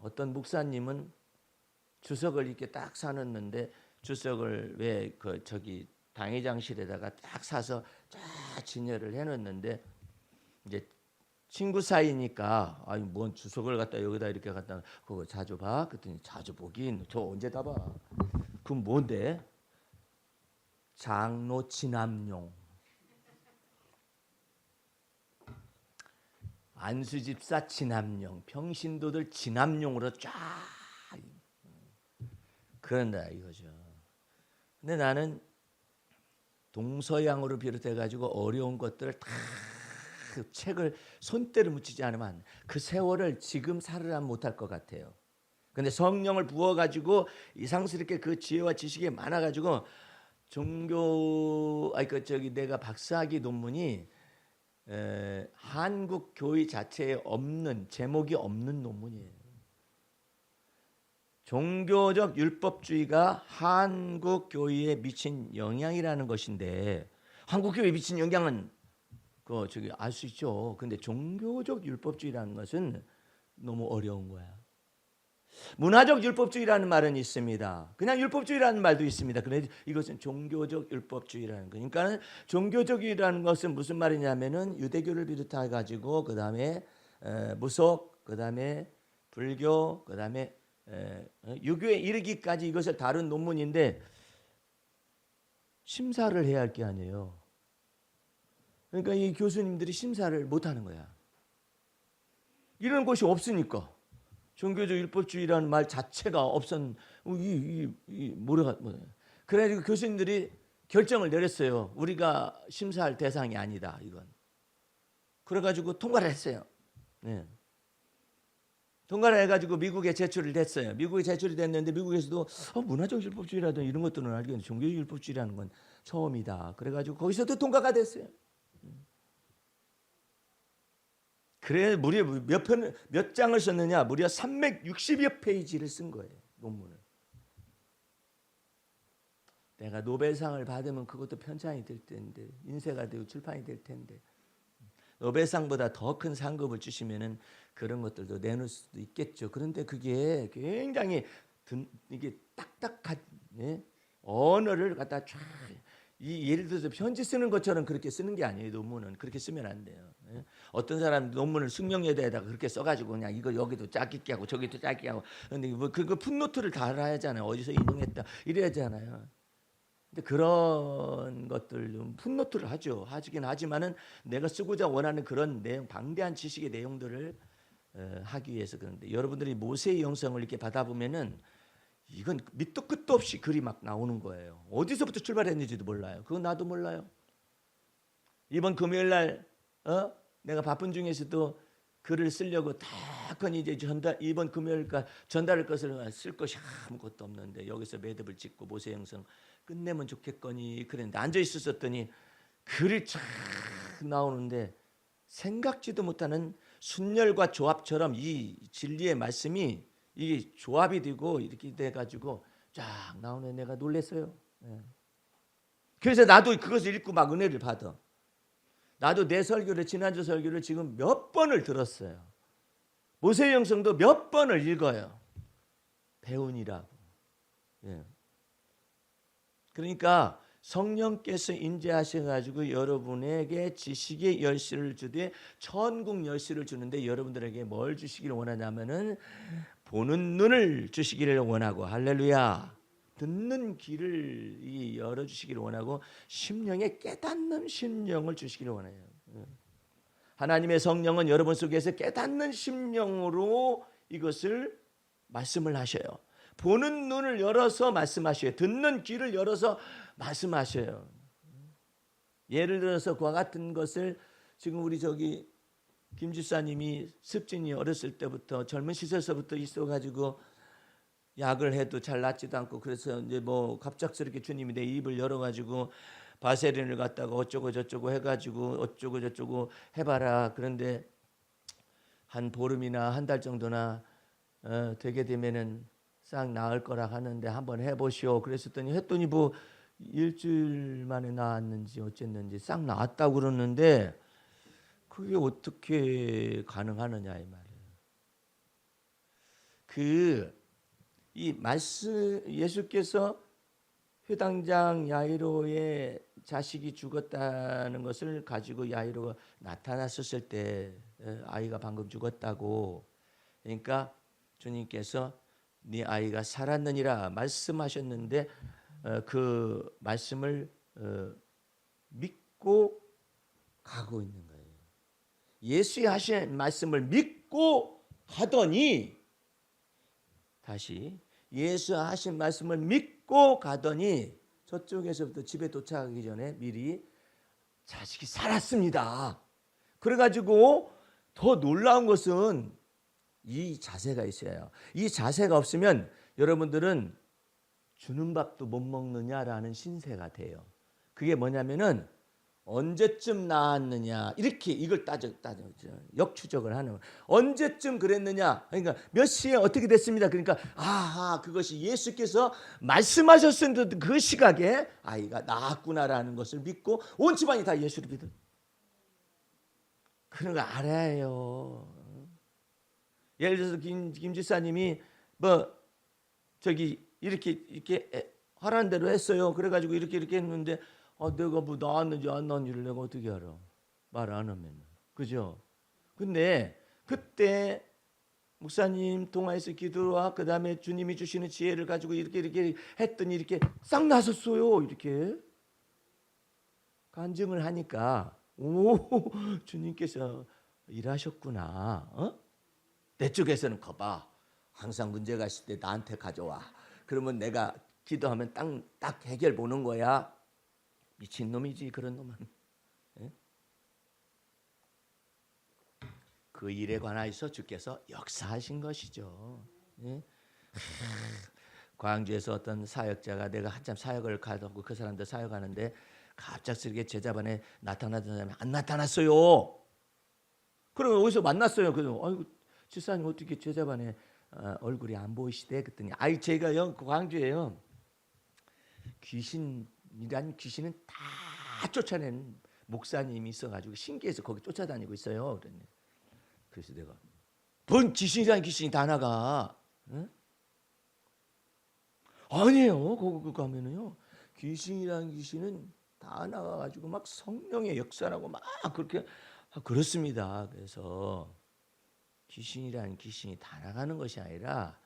어떤 목사님은 주석을 이렇게 딱 사놨는데 주석을 왜 그 저기 당회장실에다가 딱 사서 쫙 진열을 해놨는데 이제 친구 사이니까 아니 뭔 주석을 갖다 여기다 이렇게 갖다 그거 자주 봐? 그랬더니 자주 보긴 저 언제 다 봐? 그럼 뭔데? 장로 진압용, 안수집사 진압용, 평신도들 진압용으로 쫙 그런다 이거죠. 근데 나는 동서양으로 비롯해 가지고 어려운 것들을 다 그 책을 손때를 묻히지 않으면 그 세월을 지금 살으라 못할 것 같아요. 근데 성령을 부어 가지고 이상스럽게 그 지혜와 지식이 많아 가지고 종교 그 저기 내가 박사학위 논문이 한국 교회 자체에 없는, 제목이 없는 논문이에요. 종교적 율법주의가 한국 교회에 미친 영향이라는 것인데, 한국 교회에 미친 영향은 그 저기 알 수 있죠. 근데 종교적 율법주의라는 것은 너무 어려운 거야. 문화적 율법주의라는 말은 있습니다. 그냥 율법주의라는 말도 있습니다. 그런데 이것은 종교적 율법주의라는 거. 그러니까 종교적이라는 것은 무슨 말이냐면은 유대교를 비롯해 가지고 그다음에 무속, 그다음에 불교, 그다음에 유교에 이르기까지 이것을 다룬 논문인데 심사를 해야 할 게 아니에요. 그러니까 이 교수님들이 심사를 못하는 거야. 이런 것이 없으니까. 종교적 율법주의라는 말 자체가 뭐라. 그래가지고 교수님들이 결정을 내렸어요. 우리가 심사할 대상이 아니다 이건. 그래가지고 통과를 했어요. 네. 통과를 해가지고 미국에 제출을 됐어요. 미국에 제출이 됐는데 미국에서도 문화적 율법주의라든 이런 것들은 알겠는데 종교적 율법주의라는 건 처음이다. 그래가지고 거기서도 통과가 됐어요. 그래 무려 몇 장을 썼느냐? 무려 360여 페이지를 쓴 거예요. 논문을. 내가 노벨상을 받으면 그것도 편찬이 될 텐데, 인쇄가 되고 출판이 될 텐데, 노벨상보다 더 큰 상급을 주시면은 그런 것들도 내놓을 수도 있겠죠. 그런데 그게 굉장히 이게 딱딱한 언어를 갖다 쫙 예를 들어서 편지 쓰는 것처럼 그렇게 쓰는 게 아니에요. 논문은 그렇게 쓰면 안 돼요. 어떤 사람 논문을 숙명여대에다가 그렇게 써가지고 그냥 이거 여기도 짧게 하고 저기도 짧게 하고, 근데 뭐 그거 풋노트를 달아야 하잖아요. 어디서 인용했다 이래야 하잖아요. 근데 그런 것들 좀 풋노트를 하긴 하지만은 내가 쓰고자 원하는 그런 내용, 방대한 지식의 내용들을 하기 위해서. 그런데 여러분들이 모세의 영성을 이렇게 받아보면은 이건 밑도 끝도 없이 글이 막 나오는 거예요. 어디서부터 출발했는지도 몰라요. 그건 나도 몰라요. 이번 금요일 날 내가 바쁜 중에서도 글을 쓰려고 다 건이 이제 이번 금요일까 전달할 것을 쓸 것이 아무것도 없는데 여기서 매듭을 짓고 모세 영성 끝내면 좋겠거니 그랬는데 앉아 있었더니 글이 쫙 나오는데 생각지도 못하는 순열과 조합처럼 이 진리의 말씀이 이게 조합이 되고 이렇게 돼가지고 쫙 나오네. 내가 놀랐어요. 그래서 나도 그것을 읽고 막 은혜를 받아. 나도 내 설교를, 지난주 설교를 지금 몇 번을 들었어요. 모세의 영성도 몇 번을 읽어요. 배우니라고. 그러니까 성령께서 인재하셔가지고 여러분에게 지식의 열쇠를 주되 천국 열쇠를 주는데, 여러분들에게 뭘 주시기를 원하냐면은 보는 눈을 주시기를 원하고, 할렐루야, 듣는 귀를 열어주시기를 원하고, 심령에 깨닫는 심령을 주시기를 원해요. 하나님의 성령은 여러분 속에서 깨닫는 심령으로 이것을 말씀을 하셔요. 보는 눈을 열어서 말씀하셔요. 듣는 귀를 열어서 말씀하셔요. 예를 들어서 그와 같은 것을 지금 우리 김 집사님이 습진이 어렸을 때부터 젊은 시절서부터 있어가지고 약을 해도 잘 낫지도 않고, 그래서 이제 뭐 갑작스럽게 주님이 내 입을 열어가지고 바세린을 갖다가 어쩌고 저쩌고 해가지고 어쩌고 저쩌고 해봐라. 그런데 한 보름이나 한 달 정도나 되게 되면은 싹 나을 거라 하는데 한번 해보시오. 했더니 뭐 일주일 만에 나았는지 어쨌는지 싹 나았다고 그러는데, 그게 어떻게 가능하느냐 이 말이에요. 이 말씀, 예수께서 회당장 야이로의 자식이 죽었다는 것을 가지고 야이로가 나타났었을 때 아이가 방금 죽었다고, 그러니까 주님께서 네 아이가 살았느니라 말씀하셨는데 그 말씀을 믿고 가고 있는 거예요. 예수의 하신 말씀을 믿고 가더니, 다시 예수 하신 말씀을 믿고 가더니 저쪽에서부터 집에 도착하기 전에 미리 자식이 살았습니다. 그래가지고 더 놀라운 것은 이 자세가 있어요. 이 자세가 없으면 여러분들은 주는 밥도 못 먹느냐라는 신세가 돼요. 그게 뭐냐면은 언제쯤 나았느냐, 이렇게 이걸 따져 역추적을 하는 거예요. 언제쯤 그랬느냐, 그러니까 몇 시에 어떻게 됐습니다. 그러니까 그것이 예수께서 말씀하셨던 그 시각에 아이가 나았구나라는 것을 믿고 온 집안이 다 예수를 믿어. 그런 거 알아야 해요. 예를 들어서 김 지사님이 이렇게 하라는 대로 했어요. 그래가지고 이렇게 했는데 내가 뭐 나왔는지 안 나왔는지를 내가 어떻게 알아? 말 안 하면. 그죠? 근데 그때 목사님 통화해서 기도와 그 다음에 주님이 주시는 지혜를 가지고 이렇게 했더니 이렇게 싹 나섰어요. 이렇게 간증을 하니까 주님께서 일하셨구나. 내 쪽에서는 거봐. 항상 문제가 있을 때 나한테 가져와. 그러면 내가 기도하면 딱 해결 보는 거야. 미친놈이지 그런 놈은. 그 일에 관하여서 주께서 역사하신 것이죠. 광주에서 어떤 사역자가 내가 한참 사역을 가고 그 사람들 사역하는데 갑작스럽게 제자반에 나타나던 사람이 안 나타났어요. 그러면 어디서 만났어요. 그래서 아이고 집사님 어떻게 제자반에 얼굴이 안 보이시대? 그랬더니 제가요 광주에요. 귀신은 다 쫓아내는 목사님이 있어가지고 신기해서 거기 쫓아다니고 있어요. 그래서 내가 뭔 귀신이란 귀신이 다 나가? 응? 아니에요. 거기 가면은요 귀신이란 귀신은 다 나가가지고 막 성령의 역사라고 막 그렇게 그렇습니다. 그래서 귀신이란 귀신이 다 나가는 것이 아니라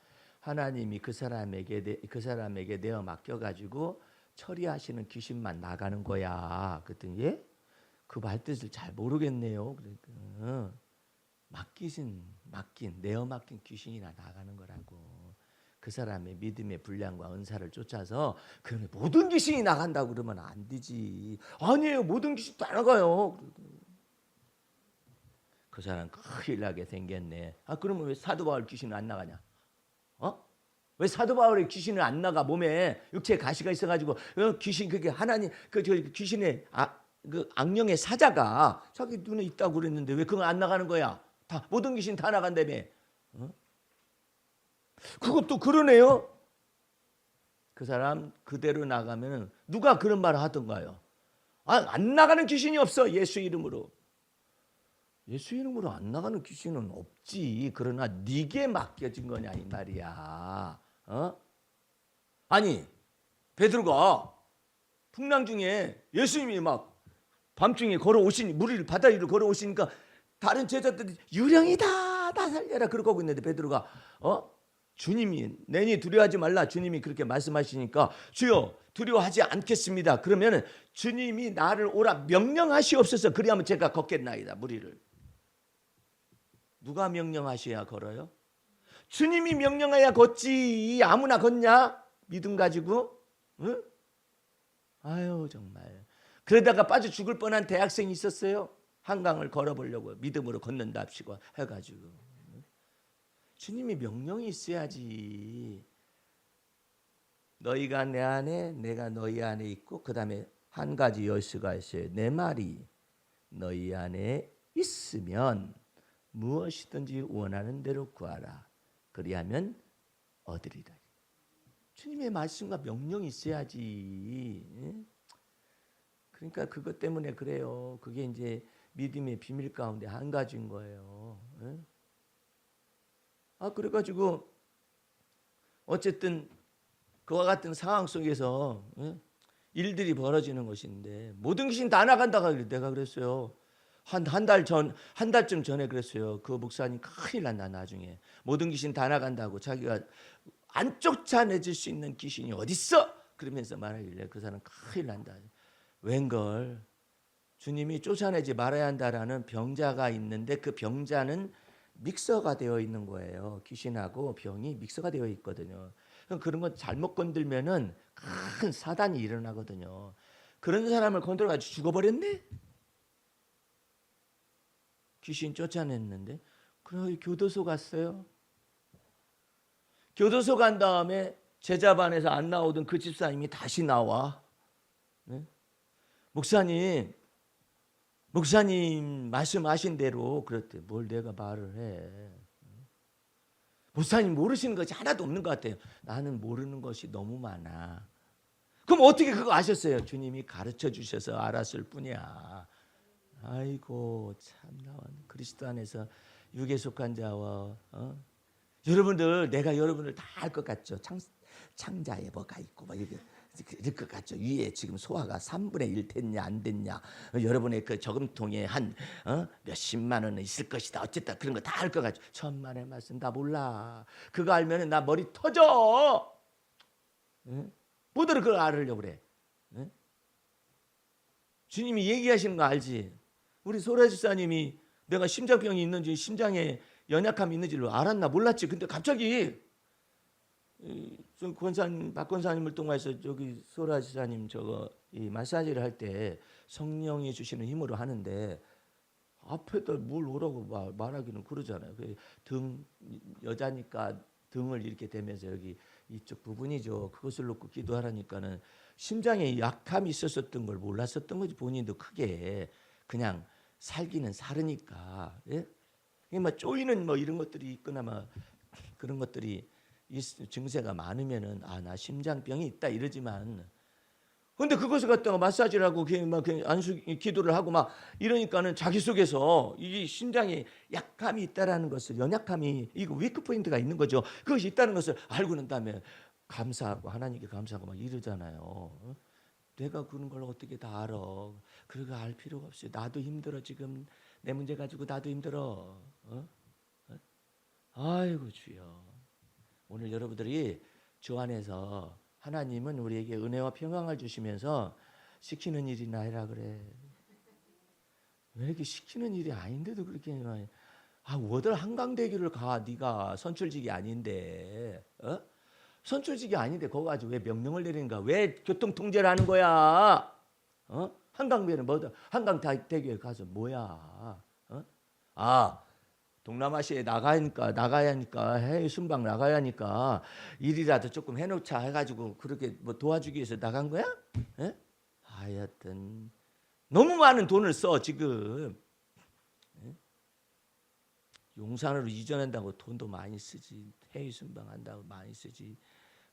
하나님이 그 사람에게 내어 맡겨가지고 처리하시는 귀신만 나가는 거야. 그랬더니 예? 그 말뜻을 잘 모르겠네요. 그러니까 내어 맡긴 귀신이나 나가는 거라고. 그 사람의 믿음의 분량과 은사를 쫓아서 그러면 모든 귀신이 나간다고 그러면 안 되지. 아니에요. 모든 귀신 다 나가요. 그 사람 큰일 나게 생겼네. 그러면 왜 사도 바울 귀신은 안 나가냐? 왜 사도 바울의 귀신은 안 나가? 몸에 육체에 가시가 있어가지고 귀신 그게 하나님 귀신의 그 악령의 사자가 자기 눈에 있다고 그랬는데 왜 그건 안 나가는 거야? 다 모든 귀신 다 나간다며. 그것도 그러네요. 그 사람 그대로 나가면 누가 그런 말을 하던가요? 안 나가는 귀신이 없어. 예수 이름으로. 예수 이름으로 안 나가는 귀신은 없지. 그러나 네게 맡겨진 거냐 이 말이야. 아니 베드로가 풍랑 중에 예수님이 막 밤중에 걸어오시니 무리를 바다 위로 걸어오시니까 다른 제자들이 유령이다 나 살려라 그러고 있는데 베드로가 주님이 내니 두려워하지 말라 주님이 그렇게 말씀하시니까 주여 두려워하지 않겠습니다. 그러면 주님이 나를 오라 명령하시옵소서. 그리하면 제가 걷겠나이다 무리를. 누가 명령하셔야 걸어요? 주님이 명령해야 걷지. 아무나 걷냐? 믿음 가지고? 응? 아유 정말. 그러다가 빠져 죽을 뻔한 대학생이 있었어요. 한강을 걸어보려고 믿음으로 걷는답시고 해가지고. 주님이 명령이 있어야지. 너희가 내 안에 내가 너희 안에 있고 그 다음에 한 가지 열쇠가 있어요. 내 말이 너희 안에 있으면 무엇이든지 원하는 대로 구하라. 그리하면 얻으리라. 주님의 말씀과 명령이 있어야지. 그러니까 그것 때문에 그래요. 그게 이제 믿음의 비밀 가운데 한 가지인 거예요. 그래가지고 어쨌든 그와 같은 상황 속에서 일들이 벌어지는 것인데 모든 귀신 다 나간다가 내가 그랬어요. 한 달쯤 전에 그랬어요. 그 목사님 큰일 난다 나중에. 모든 귀신 다 나간다고 자기가 안 쫓아내질 수 있는 귀신이 어딨어? 그러면서 말하길래 그 사람 큰일 난다. 웬걸 주님이 쫓아내지 말아야 한다라는 병자가 있는데 그 병자는 믹서가 되어 있는 거예요. 귀신하고 병이 믹서가 되어 있거든요. 그런 거 잘못 건들면은 큰 사단이 일어나거든요. 그런 사람을 건드려가지고 죽어버렸네. 귀신 쫓아냈는데 그래 교도소 갔어요. 교도소 간 다음에 제자반에서 안 나오던 그 집사님이 다시 나와. 네? 목사님 말씀하신 대로 그랬대. 뭘 내가 말을 해. 목사님 모르시는 것이 하나도 없는 것 같아요. 나는 모르는 것이 너무 많아. 그럼 어떻게 그거 아셨어요? 주님이 가르쳐 주셔서 알았을 뿐이야. 아이고 참나 그리스도 안에서 육에 속한 자와 여러분들 내가 여러분들 다 알 것 같죠? 창자에 뭐가 있고 막 이렇게 이럴 것 같죠? 위에 지금 소화가 3분의 1 됐냐 안 됐냐 여러분의 그 저금통에 한 몇십만 원은 있을 것이다 어쨌다 그런 거 다 알 것 같죠? 천만의 말씀 다 몰라. 그거 알면은 나 머리 터져. 뭐들 그걸 알으려고 그래. 주님이 얘기하시는 거 알지? 우리 소라 집사님이 내가 심장병이 있는지 심장에 연약함이 있는지를 알았나 몰랐지. 근데 갑자기 박 권사님을 통해서 저기 소라 집사님 저거 이 마사지를 할 때 성령이 주시는 힘으로 하는데 앞에다 물 오라고 말하기는 그러잖아요. 등 여자니까 등을 이렇게 대면서 여기 이쪽 부분이죠. 그것을 놓고 기도하라니까는 심장에 약함이 있었던 걸 몰랐었던 거지. 본인도 크게 그냥 살기는 살으니까. 예? 뭐 쪼이는 뭐 이런 것들이 있거나 막 그런 것들이 증세가 많으면은 나 심장병이 있다 이러지만 근데 그것을 갖다가 마사지를 하고 막 안수 기도를 하고 막 이러니까는 자기 속에서 이 심장에 약함이 있다라는 것을, 연약함이, 이거 위크 포인트가 있는 거죠. 그것이 있다는 것을 알고 난 다음에 감사하고 하나님께 감사하고 막 이러잖아요. 내가 그런 걸 어떻게 다 알아? 그러고 알 필요가 없어요. 나도 힘들어. 지금 내 문제 가지고 나도 힘들어. 아이고 주여. 오늘 여러분들이 주 안에서 하나님은 우리에게 은혜와 평강을 주시면서 시키는 일이나 해라 그래. 왜 이렇게 시키는 일이 아닌데도 그렇게 해? 워들 한강대교를 가. 네가 선출직이 아닌데. 선출직이 아닌데 거기 가지고 왜 명령을 내리는가? 왜 교통 통제를 하는 거야? 한강대교는 뭐다? 한강대교에 가서 뭐야? 동남아시아에 나가야 하니까, 해외 순방 나가야 하니까 일이라도 조금 해놓자 해가지고 그렇게 뭐 도와주기 위해서 나간 거야? 에? 하여튼 너무 많은 돈을 써 지금. 용산으로 이전한다고 돈도 많이 쓰지. 해외 순방 한다고 많이 쓰지.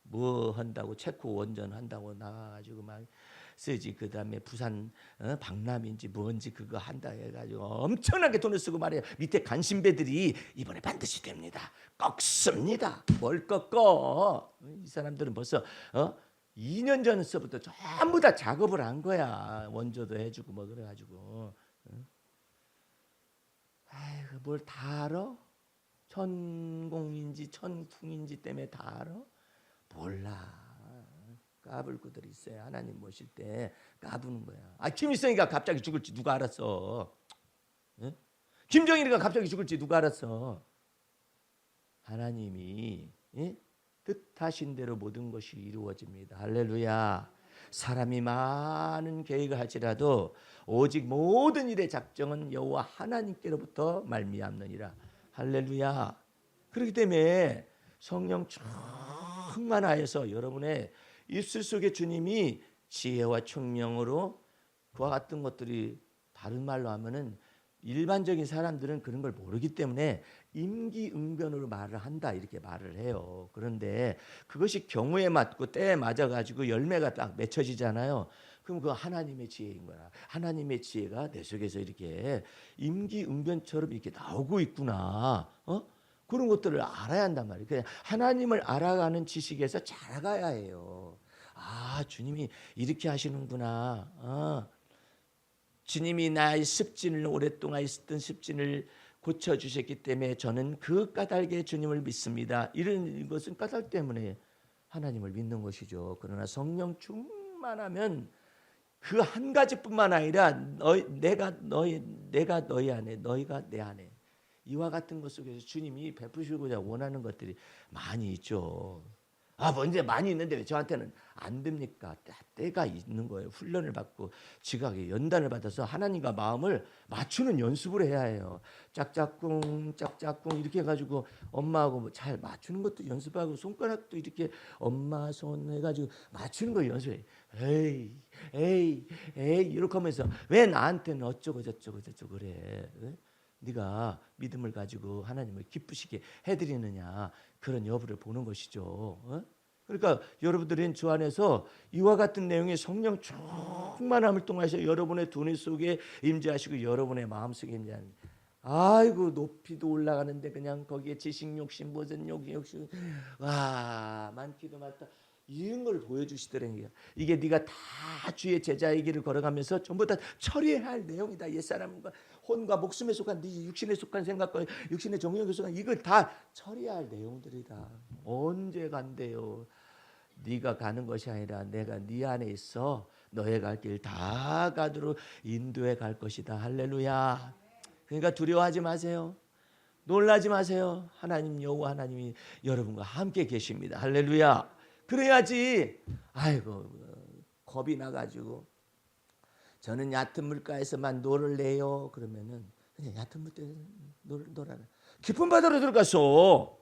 뭐 한다고 체코 원전 한다고 나가가지고 막 쓰지. 그 다음에 부산 박람인지 뭔지 그거 한다 해가지고 엄청나게 돈을 쓰고 말이야. 밑에 간신배들이 이번에 반드시 됩니다. 꺾습니다. 뭘 꺾어? 이 사람들은 벌써 2년 전서부터 전부 다 작업을 한 거야. 원조도 해주고 뭐 그래가지고. 아이고 뭘 다 알아? 천공인지 천궁인지 때문에 다 알아? 몰라. 까불고들 있어요. 하나님 모실 때 까부는 거야. 김일성이가 갑자기 죽을지 누가 알았어? 예? 김정일이가 갑자기 죽을지 누가 알았어? 하나님이 뜻하신 대로 모든 것이 이루어집니다. 할렐루야. 사람이 많은 계획을 할지라도 오직 모든 일의 작정은 여호와 하나님께로부터 말미암느니라. 할렐루야. 그렇기 때문에 성령 충만하여서 여러분의 입술 속에 주님이 지혜와 총명으로 그와 같은 것들이, 다른 말로 하면은 일반적인 사람들은 그런 걸 모르기 때문에 임기응변으로 말을 한다 이렇게 말을 해요. 그런데 그것이 경우에 맞고 때에 맞아가지고 열매가 딱 맺혀지잖아요. 그럼 그거 하나님의 지혜인 거야. 하나님의 지혜가 내 속에서 이렇게 임기응변처럼 이렇게 나오고 있구나. 그런 것들을 알아야 한단 말이에요. 그냥 하나님을 알아가는 지식에서 자라가야 해요. 주님이 이렇게 하시는구나. 주님이 나의 습진을, 오랫동안 있었던 습진을 고쳐주셨기 때문에 저는 그 까닭에 주님을 믿습니다. 이런 것은 까닭 때문에 하나님을 믿는 것이죠. 그러나 성령 충만하면 그 한 가지뿐만 아니라 내가 너희 안에, 너희가 내 안에, 이와 같은 것 속에서 주님이 베푸시고자 원하는 것들이 많이 있죠. 먼저 많이 있는데 왜 저한테는 안 됩니까? 때가 있는 거예요. 훈련을 받고 지각에 연단을 받아서 하나님과 마음을 맞추는 연습을 해야 해요. 짝짝꿍 짝짝꿍 이렇게 해가지고 엄마하고 잘 맞추는 것도 연습하고, 손가락도 이렇게 엄마 손 해가지고 맞추는 거 연습해. 에이 이렇게 하면서 왜 나한테는 어쩌고 저쩌고 그래? 네가 믿음을 가지고 하나님을 기쁘시게 해드리느냐, 그런 여부를 보는 것이죠. 그러니까 여러분들은 주 안에서 이와 같은 내용의 성령 충만함을 통해서 여러분의 두뇌 속에 임재하시고 여러분의 마음속에 임재하는, 아이고 높이도 올라가는데 그냥 거기에 지식 욕심, 무슨 욕심, 많기도 많다, 이런 걸 보여주시더래요. 이게 네가 다 주의 제자의 길을 걸어가면서 전부 다 처리해야 할 내용이다. 옛사람과 혼과 목숨에 속한, 네 육신에 속한 생각과 육신의 정욕에 속한, 이걸 다 처리해야 할 내용들이다. 언제 간대요? 네가 가는 것이 아니라 내가 네 안에 있어 너의 갈 길 다 가도록 인도해 갈 것이다. 할렐루야. 그러니까 두려워하지 마세요. 놀라지 마세요. 하나님, 여호와 하나님이 여러분과 함께 계십니다. 할렐루야. 그래야지. 겁이 나가지고 저는 얕은 물가에서만 놀을래요. 그러면은 그냥 얕은 물가에서 놀아라. 깊은 바다로 들어갔어.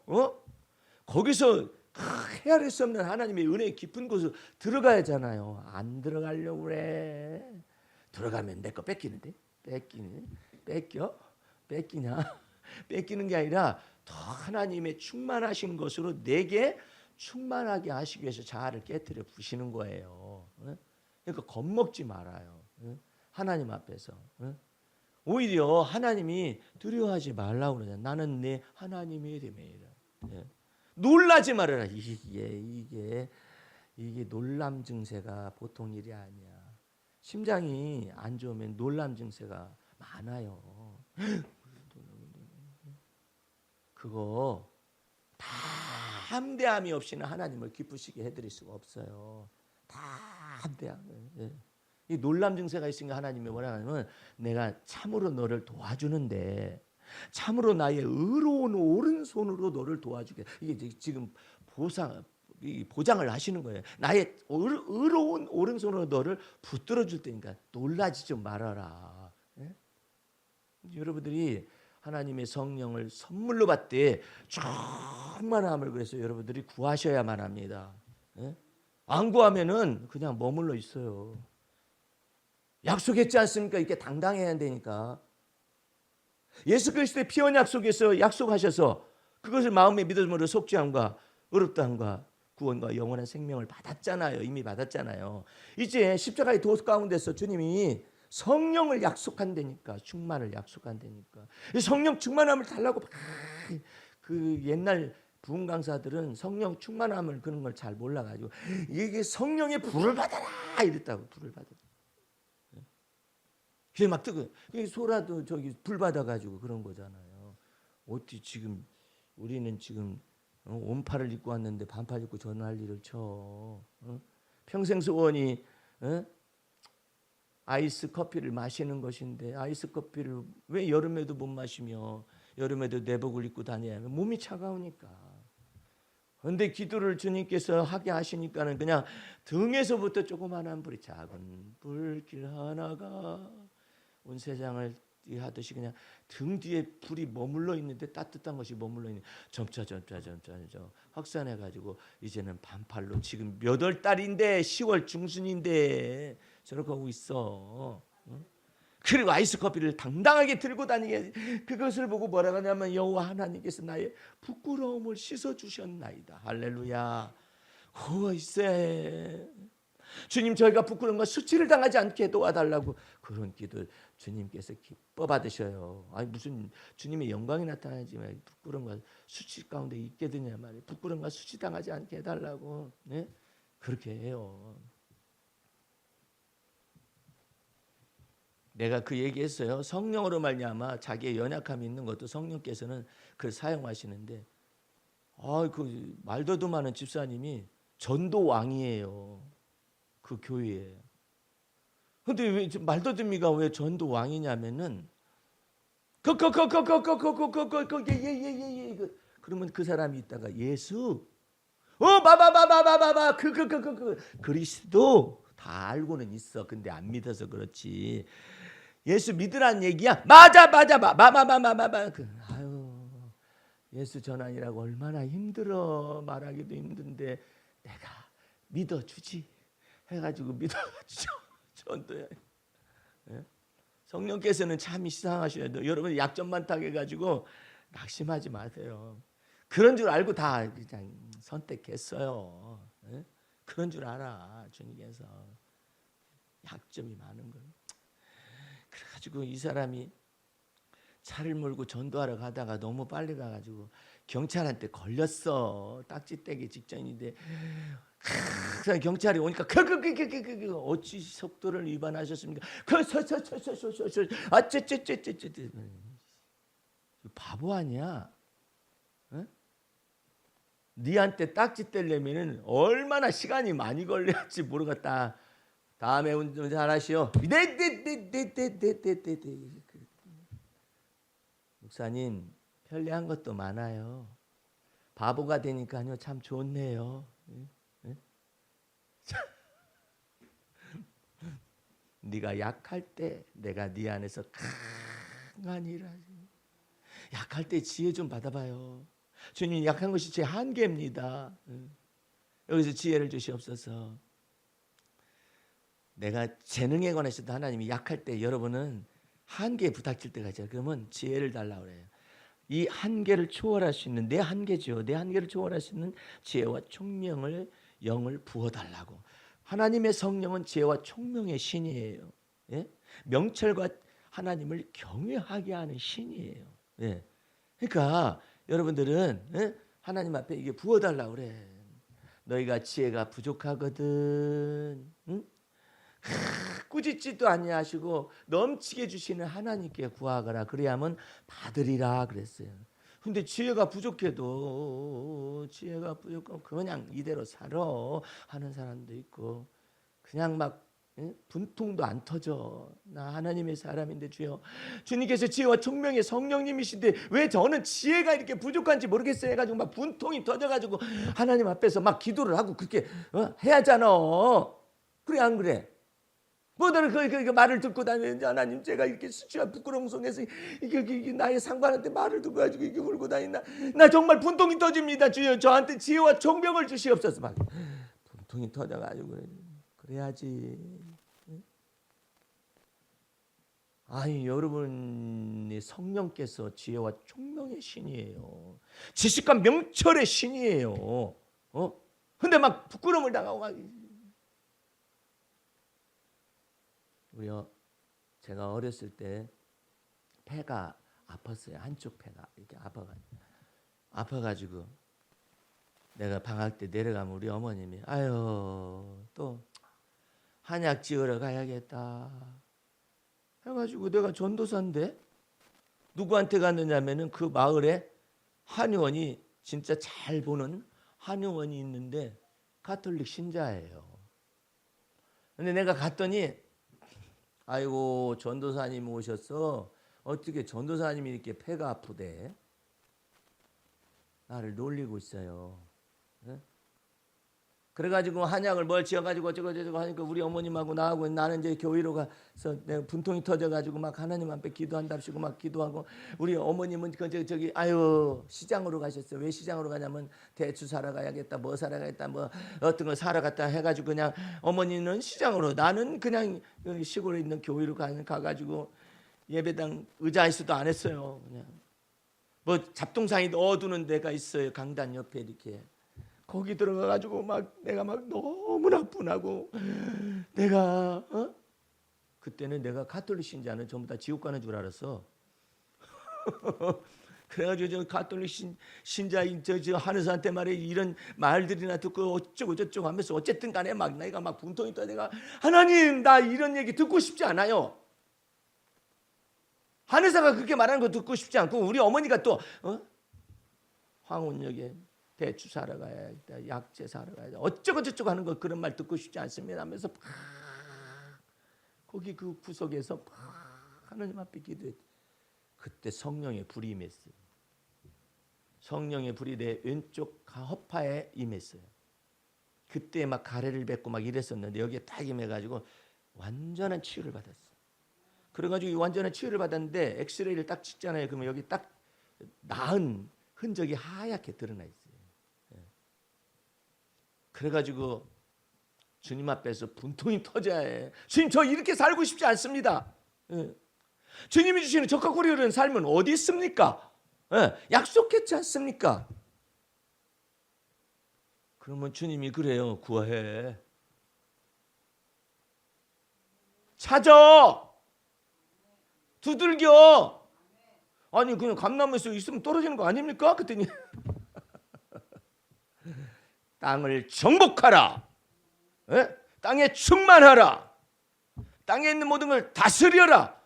거기서 헤아릴 수 없는 하나님의 은혜의 깊은 곳으로 들어가야 하잖아요. 안 들어가려고 그래. 들어가면 내 거 뺏기는데? 뺏기냐? 뺏기는 게 아니라 더 하나님의 충만하신 것으로 내게 충만하게 하시기 위해서 자아를 깨뜨려 부시는 거예요. 그러니까 겁먹지 말아요. 하나님 앞에서. 오히려 하나님이 두려워하지 말라고 그러잖아요. 나는 내 하나님이 됨이라. 놀라지 말아라. 이게 놀람 증세가 보통 일이 아니야. 심장이 안 좋으면 놀람 증세가 많아요. 그거 다 함대함이 없이는 하나님을 기쁘시게 해드릴 수가 없어요. 다 함대함. 이 놀람 증세가 있으니까 하나님이 뭐라 하냐면 내가 참으로 너를 도와주는데 참으로 나의 의로운 오른손으로 너를 도와주게. 이게 지금 보장을 하시는 거예요. 나의 의로운 오른손으로 너를 붙들어 줄 테니까 놀라지 좀 말아라. 여러분들이 하나님의 성령을 선물로 받되 충만함을 그래서 여러분들이 구하셔야만 합니다. 안 구하면은 그냥 머물러 있어요. 약속했지 않습니까? 이렇게 당당해야 되니까. 예수 그리스도의 피언 약속에서 약속하셔서 그것을 마음에 믿음으로 속죄함과 의롭다함과 구원과 영원한 생명을 받았잖아요. 이미 받았잖아요. 이제 십자가의 도 가운데서 주님이 성령을 약속한다니까. 충만을 약속한다니까. 성령 충만함을 달라고 그 옛날 부흥 강사들은 성령 충만함을 그런 걸 잘 몰라가지고 이게 성령의 불을 받아라 이랬다고. 불을 받아라. 그게 막 뜨거. 소라도 저기 불 받아가지고 그런 거잖아요. 어떻게 지금 우리는 지금 온팔을 입고 왔는데 반팔 입고 전화할 일을 쳐. 평생 소원이 아이스 커피를 마시는 것인데 아이스 커피를 왜 여름에도 못 마시며 여름에도 내복을 입고 다녀야 하면 몸이 차가우니까. 그런데 기도를 주님께서 하게 하시니까는 그냥 등에서부터 조그만한 불이 작은 불길 하나가 온 세상을 하듯이 그냥 등 뒤에 불이 머물러 있는데 따뜻한 것이 머물러 있는 점차 확산해 가지고 이제는 반팔로 지금 몇 월 달인데 10월 중순인데 저렇게 하고 있어. 그리고 아이스 커피를 당당하게 들고 다니게. 그것을 보고 뭐라고 하냐면 여호와 하나님께서 나의 부끄러움을 씻어 주셨나이다. 할렐루야. 있어야 해. 주님 저희가 부끄러운 것 수치를 당하지 않게 도와달라고. 그런 기도 주님께서 기뻐 받으셔요. 아니 무슨 주님의 영광이 나타나지만 부끄러운 것 수치 가운데 있게 되냐 말이에요. 부끄러운 것 수치 당하지 않게 해달라고. 네? 그렇게 해요. 내가 그 얘기했어요. 성령으로 말미암아 자기의 연약함이 있는 것도 성령께서는 그걸 사용하시는데 그 말도도 많은 집사님이 전도 왕이에요. 그 교회에. 근데 왜 말더듬이가 왜 전도 왕이냐면은 그러면 그 사람이 있다가 예수 바바바바바바바 그리스도 다 알고는 있어. 근데 안 믿어서 그렇지. 예수 믿으라는 얘기야. 맞아 마마마마마마. 아유 예수 전환이라고 얼마나 힘들어. 말하기도 힘든데 내가 믿어주지 해가지고 믿어가지고 전도해. 성령께서는 참 이상하셔야 돼요. 여러분 약점 많다고 해가지고 낙심하지 마세요. 그런 줄 알고 다 그냥 선택했어요. 그런 줄 알아. 주님께서 약점이 많은 거예요. 그래가지고 이 사람이 차를 몰고 전도하러 가다가 너무 빨리 가가지고 경찰한테 걸렸어. 딱지 떼기 직전인데 경찰이 오니까 어찌 속도를 위반하셨습니까? 바보 아니야? 니한테 딱지 떼려면은 얼마나 시간이 많이 걸릴지 모르겠다. 다음에 운전 잘하시오. 목사님 편리한 것도 많아요. 바보가 되니까요 참 좋네요. 네가 약할 때 내가 네 안에서 강한 일을 하지. 약할 때 지혜 좀 받아봐요. 주님 약한 것이 제 한계입니다. 여기서 지혜를 주시옵소서. 내가 재능에 관해서도 하나님이 약할 때 여러분은 한계에 부닥칠 때가 있잖아요. 그러면 지혜를 달라고 그래요. 이 한계를 초월할 수 있는 내 한계죠. 내 한계를 초월할 수 있는 지혜와 총명을 영을 부어달라고. 하나님의 성령은 지혜와 총명의 신이에요. 예? 명철과 하나님을 경외하게 하는 신이에요. 예. 그러니까 여러분들은 예? 하나님 앞에 이게 부어달라 그래. 너희가 지혜가 부족하거든. 응? 꾸짖지도 아니하시고 넘치게 주시는 하나님께 구하거라. 그래야만 받으리라 그랬어요. 근데 지혜가 부족해도 지혜가 부족하면 그냥 이대로 살아 하는 사람도 있고 그냥 막 분통도 안 터져. 나 하나님의 사람인데 주여, 주님께서 지혜와 총명의 성령님이신데 왜 저는 지혜가 이렇게 부족한지 모르겠어요 해가지고 막 분통이 터져가지고 하나님 앞에서 막 기도를 하고 그렇게 해야 하잖아. 그래 안 그래? 뭐들 그 말을 듣고 다니는데 하나님 제가 이렇게 수치와 부끄러움 속에서 이게 나의 상관한테 말을 듣고 가지고 이게 울고 다닌다. 나 정말 분통이 터집니다. 주여 저한테 지혜와 총명을 주시옵소서. 막 분통이 터져가지고 그래야지. 아니 여러분이 성령께서 지혜와 총명의 신이에요. 지식과 명철의 신이에요. 근데 막 부끄러움을 당하고 막 우리요, 제가 어렸을 때 폐가 아팠어요. 한쪽 폐가 이렇게 아파가지고 내가 방학 때 내려가면 우리 어머님이 아유 또 한약 지으러 가야겠다 해가지고 내가 전도사인데 누구한테 갔느냐면은 그 마을에 한의원이 진짜 잘 보는 한의원이 있는데 가톨릭 신자예요. 근데 내가 갔더니 아이고 전도사님 오셨어. 어떻게 전도사님이 이렇게 폐가 아프대. 나를 놀리고 있어요. 네? 그래가지고 한약을 뭘 지어가지고 어쩌고 하니까 우리 어머님하고 나하고 나는 이제 교회로 가서 내가 분통이 터져가지고 막 하나님 앞에 기도한답시고 막 기도하고 우리 어머님은 저기 아유 시장으로 가셨어요. 왜 시장으로 가냐면 대추 사러 가야겠다, 뭐 사러 가야겠다, 뭐 어떤 거 사러 갔다 해가지고 그냥 어머니는 시장으로 나는 그냥 시골에 있는 교회로 가가지고 예배당 의자에서도 안 했어요. 그냥 뭐 잡동사니 넣어두는 데가 있어요. 강단 옆에 이렇게. 거기 들어가가지고 막 내가 막 너무나 분하고 내가 그때는 내가 가톨릭 신자는 전부 다 지옥 가는 줄 알았어. 그래가지고 저 가톨릭 신자인 저 한의사한테 말해 이런 말들이나 듣고 어쩌고 저쩌고 하면서 어쨌든 간에 막 내가 막 분통이 떠. 내가 하나님 나 이런 얘기 듣고 싶지 않아요. 한의사가 그렇게 말하는 거 듣고 싶지 않고 우리 어머니가 또 황혼역에 대추 사러 가야겠다, 약재 사러 가야겠다, 어쩌고 저쩌고 하는 거 그런 말 듣고 싶지 않습니다 하면서 거기 그 구석에서 하나님 앞에 기도했지. 그때 성령의 불이 임했어요. 성령의 불이 내 왼쪽 허파에 임했어요. 그때 막 가래를 뱉고 막 이랬었는데 여기에 딱 임해가지고 완전한 치유를 받았어요. 그래가지고 이 완전한 치유를 받았는데 엑스레이를 딱 찍잖아요. 그러면 여기 딱 나은 흔적이 하얗게 드러나 있어요. 그래가지고 주님 앞에서 분통이 터져야 해. 주님 저 이렇게 살고 싶지 않습니다. 주님이 주시는 적합하고 이런 삶은 어디 있습니까? 약속했지 않습니까? 그러면 주님이 그래요. 구하해. 찾아. 두들겨. 아니 그냥 감나무에서 있으면 떨어지는 거 아닙니까? 그랬더니 땅을 정복하라. 땅에 충만하라. 땅에 있는 모든 걸 다스려라.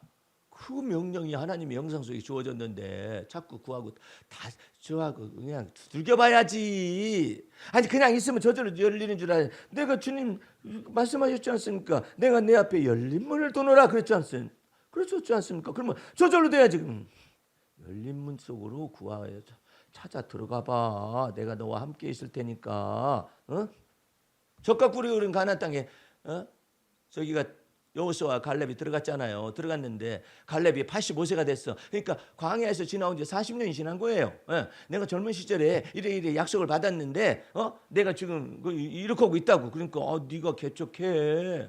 그 명령이 하나님의 영상 속에 주어졌는데 자꾸 구하고 다 저하고 그냥 두들겨봐야지. 아니 그냥 있으면 저절로 열리는 줄 알아요. 내가 주님 말씀하셨지 않습니까? 내가 내 앞에 열린 문을 두노라 그랬지 않습니까? 그렇지 않습니까? 그러면 저절로 돼야지. 열린 문 속으로 구하여 찾아 들어가 봐. 내가 너와 함께 있을 테니까. 적과 꿀이 흐른 가나안 땅에 저기가 여호수아와 갈렙이 들어갔잖아요. 들어갔는데 갈렙이 85세가 됐어. 그러니까 광야에서 지나온 지 40년이 지난 거예요. 내가 젊은 시절에 이래 약속을 받았는데 내가 지금 이렇게 하고 있다고. 그러니까 네가 개척해.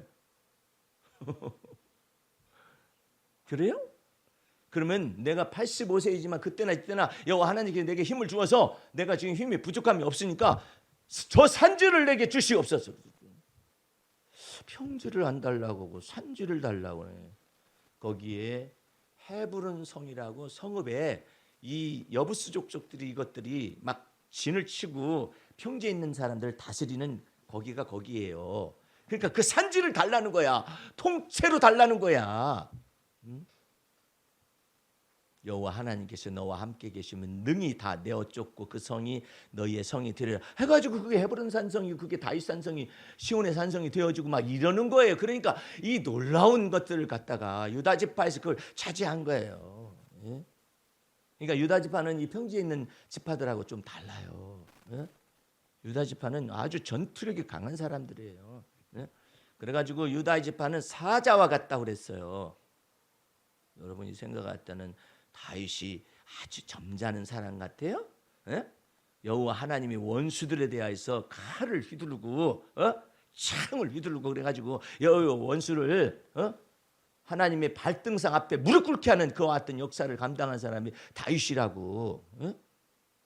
그래요? 그러면 내가 85세이지만 그때나 이때나 여호와 하나님께서 내게 힘을 주어서 내가 지금 힘이 부족함이 없으니까 저 산지를 내게 주시옵소서. 평지를 안 달라고 하고 산지를 달라고 해. 거기에 헤브론 성이라고 성읍에 이 여부스 족속들이 이것들이 막 진을 치고 평지에 있는 사람들을 다스리는 거기가 거기예요. 그러니까 그 산지를 달라는 거야. 통째로 달라는 거야. 여호와 하나님께서 너와 함께 계시면 능히 다 내어 쫓고 그 성이 너희의 성이 되리라 해가지고 그게 헤브론 산성이 그게 다윗 산성이 시온의 산성이 되어지고 막 이러는 거예요. 그러니까 이 놀라운 것들을 갖다가 유다 지파에서 그걸 차지한 거예요. 예? 그러니까 유다 지파는 이 평지에 있는 지파들하고 좀 달라요. 예? 유다 지파는 아주 전투력이 강한 사람들이에요. 예? 그래가지고 유다 지파는 사자와 같다고 그랬어요. 여러분이 생각할 때는 다윗이 아주 점잖은 사람 같아요. 예? 여호와 하나님이 원수들에 대하여서 칼을 휘두르고 창을 휘두르고 그래가지고 여호와 원수를 하나님의 발등상 앞에 무릎 꿇게 하는 그와 같은 역사를 감당한 사람이 다윗이라고. 예?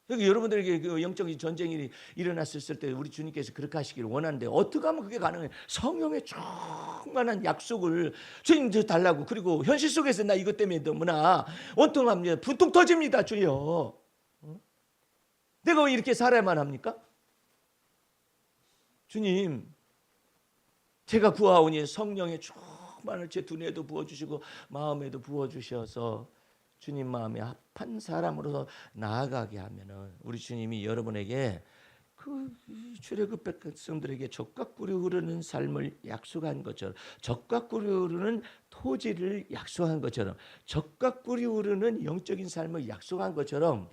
여러분들에게 그 영적인 전쟁이 일어났을 때 우리 주님께서 그렇게 하시기를 원하는데 어떻게 하면 그게 가능해요? 성령의 충만한 약속을 주님한테 달라고. 그리고 현실 속에서 나 이것 때문에 너무나 원통합니다. 분통 터집니다. 주여. 내가 왜 이렇게 살아야만 합니까? 주님, 제가 구하오니 성령의 충만을 제 두뇌에도 부어주시고 마음에도 부어주셔서 주님 마음에 합한 사람으로서 나아가게 하면은 우리 주님이 여러분에게 그 출애굽 백성들에게 젖과 꿀이 흐르는 삶을 약속한 것처럼, 젖과 꿀이 흐르는 토지를 약속한 것처럼, 젖과 꿀이 흐르는 영적인 삶을 약속한 것처럼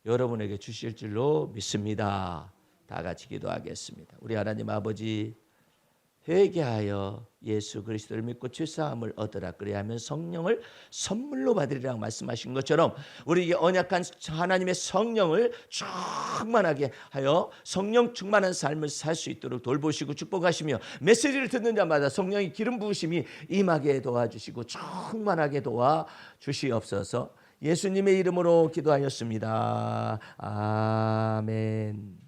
여러분에게 주실 줄로 믿습니다. 다 같이 기도하겠습니다. 우리 하나님 아버지, 회개하여 예수 그리스도를 믿고 죄사함을 얻으라. 그래야하면 성령을 선물로 받으리라고 말씀하신 것처럼 우리에게 언약한 하나님의 성령을 충만하게 하여 성령 충만한 삶을 살 수 있도록 돌보시고 축복하시며 메시지를 듣는 자마다 성령의 기름 부으심이 임하게 도와주시고 충만하게 도와주시옵소서. 예수님의 이름으로 기도하였습니다. 아멘.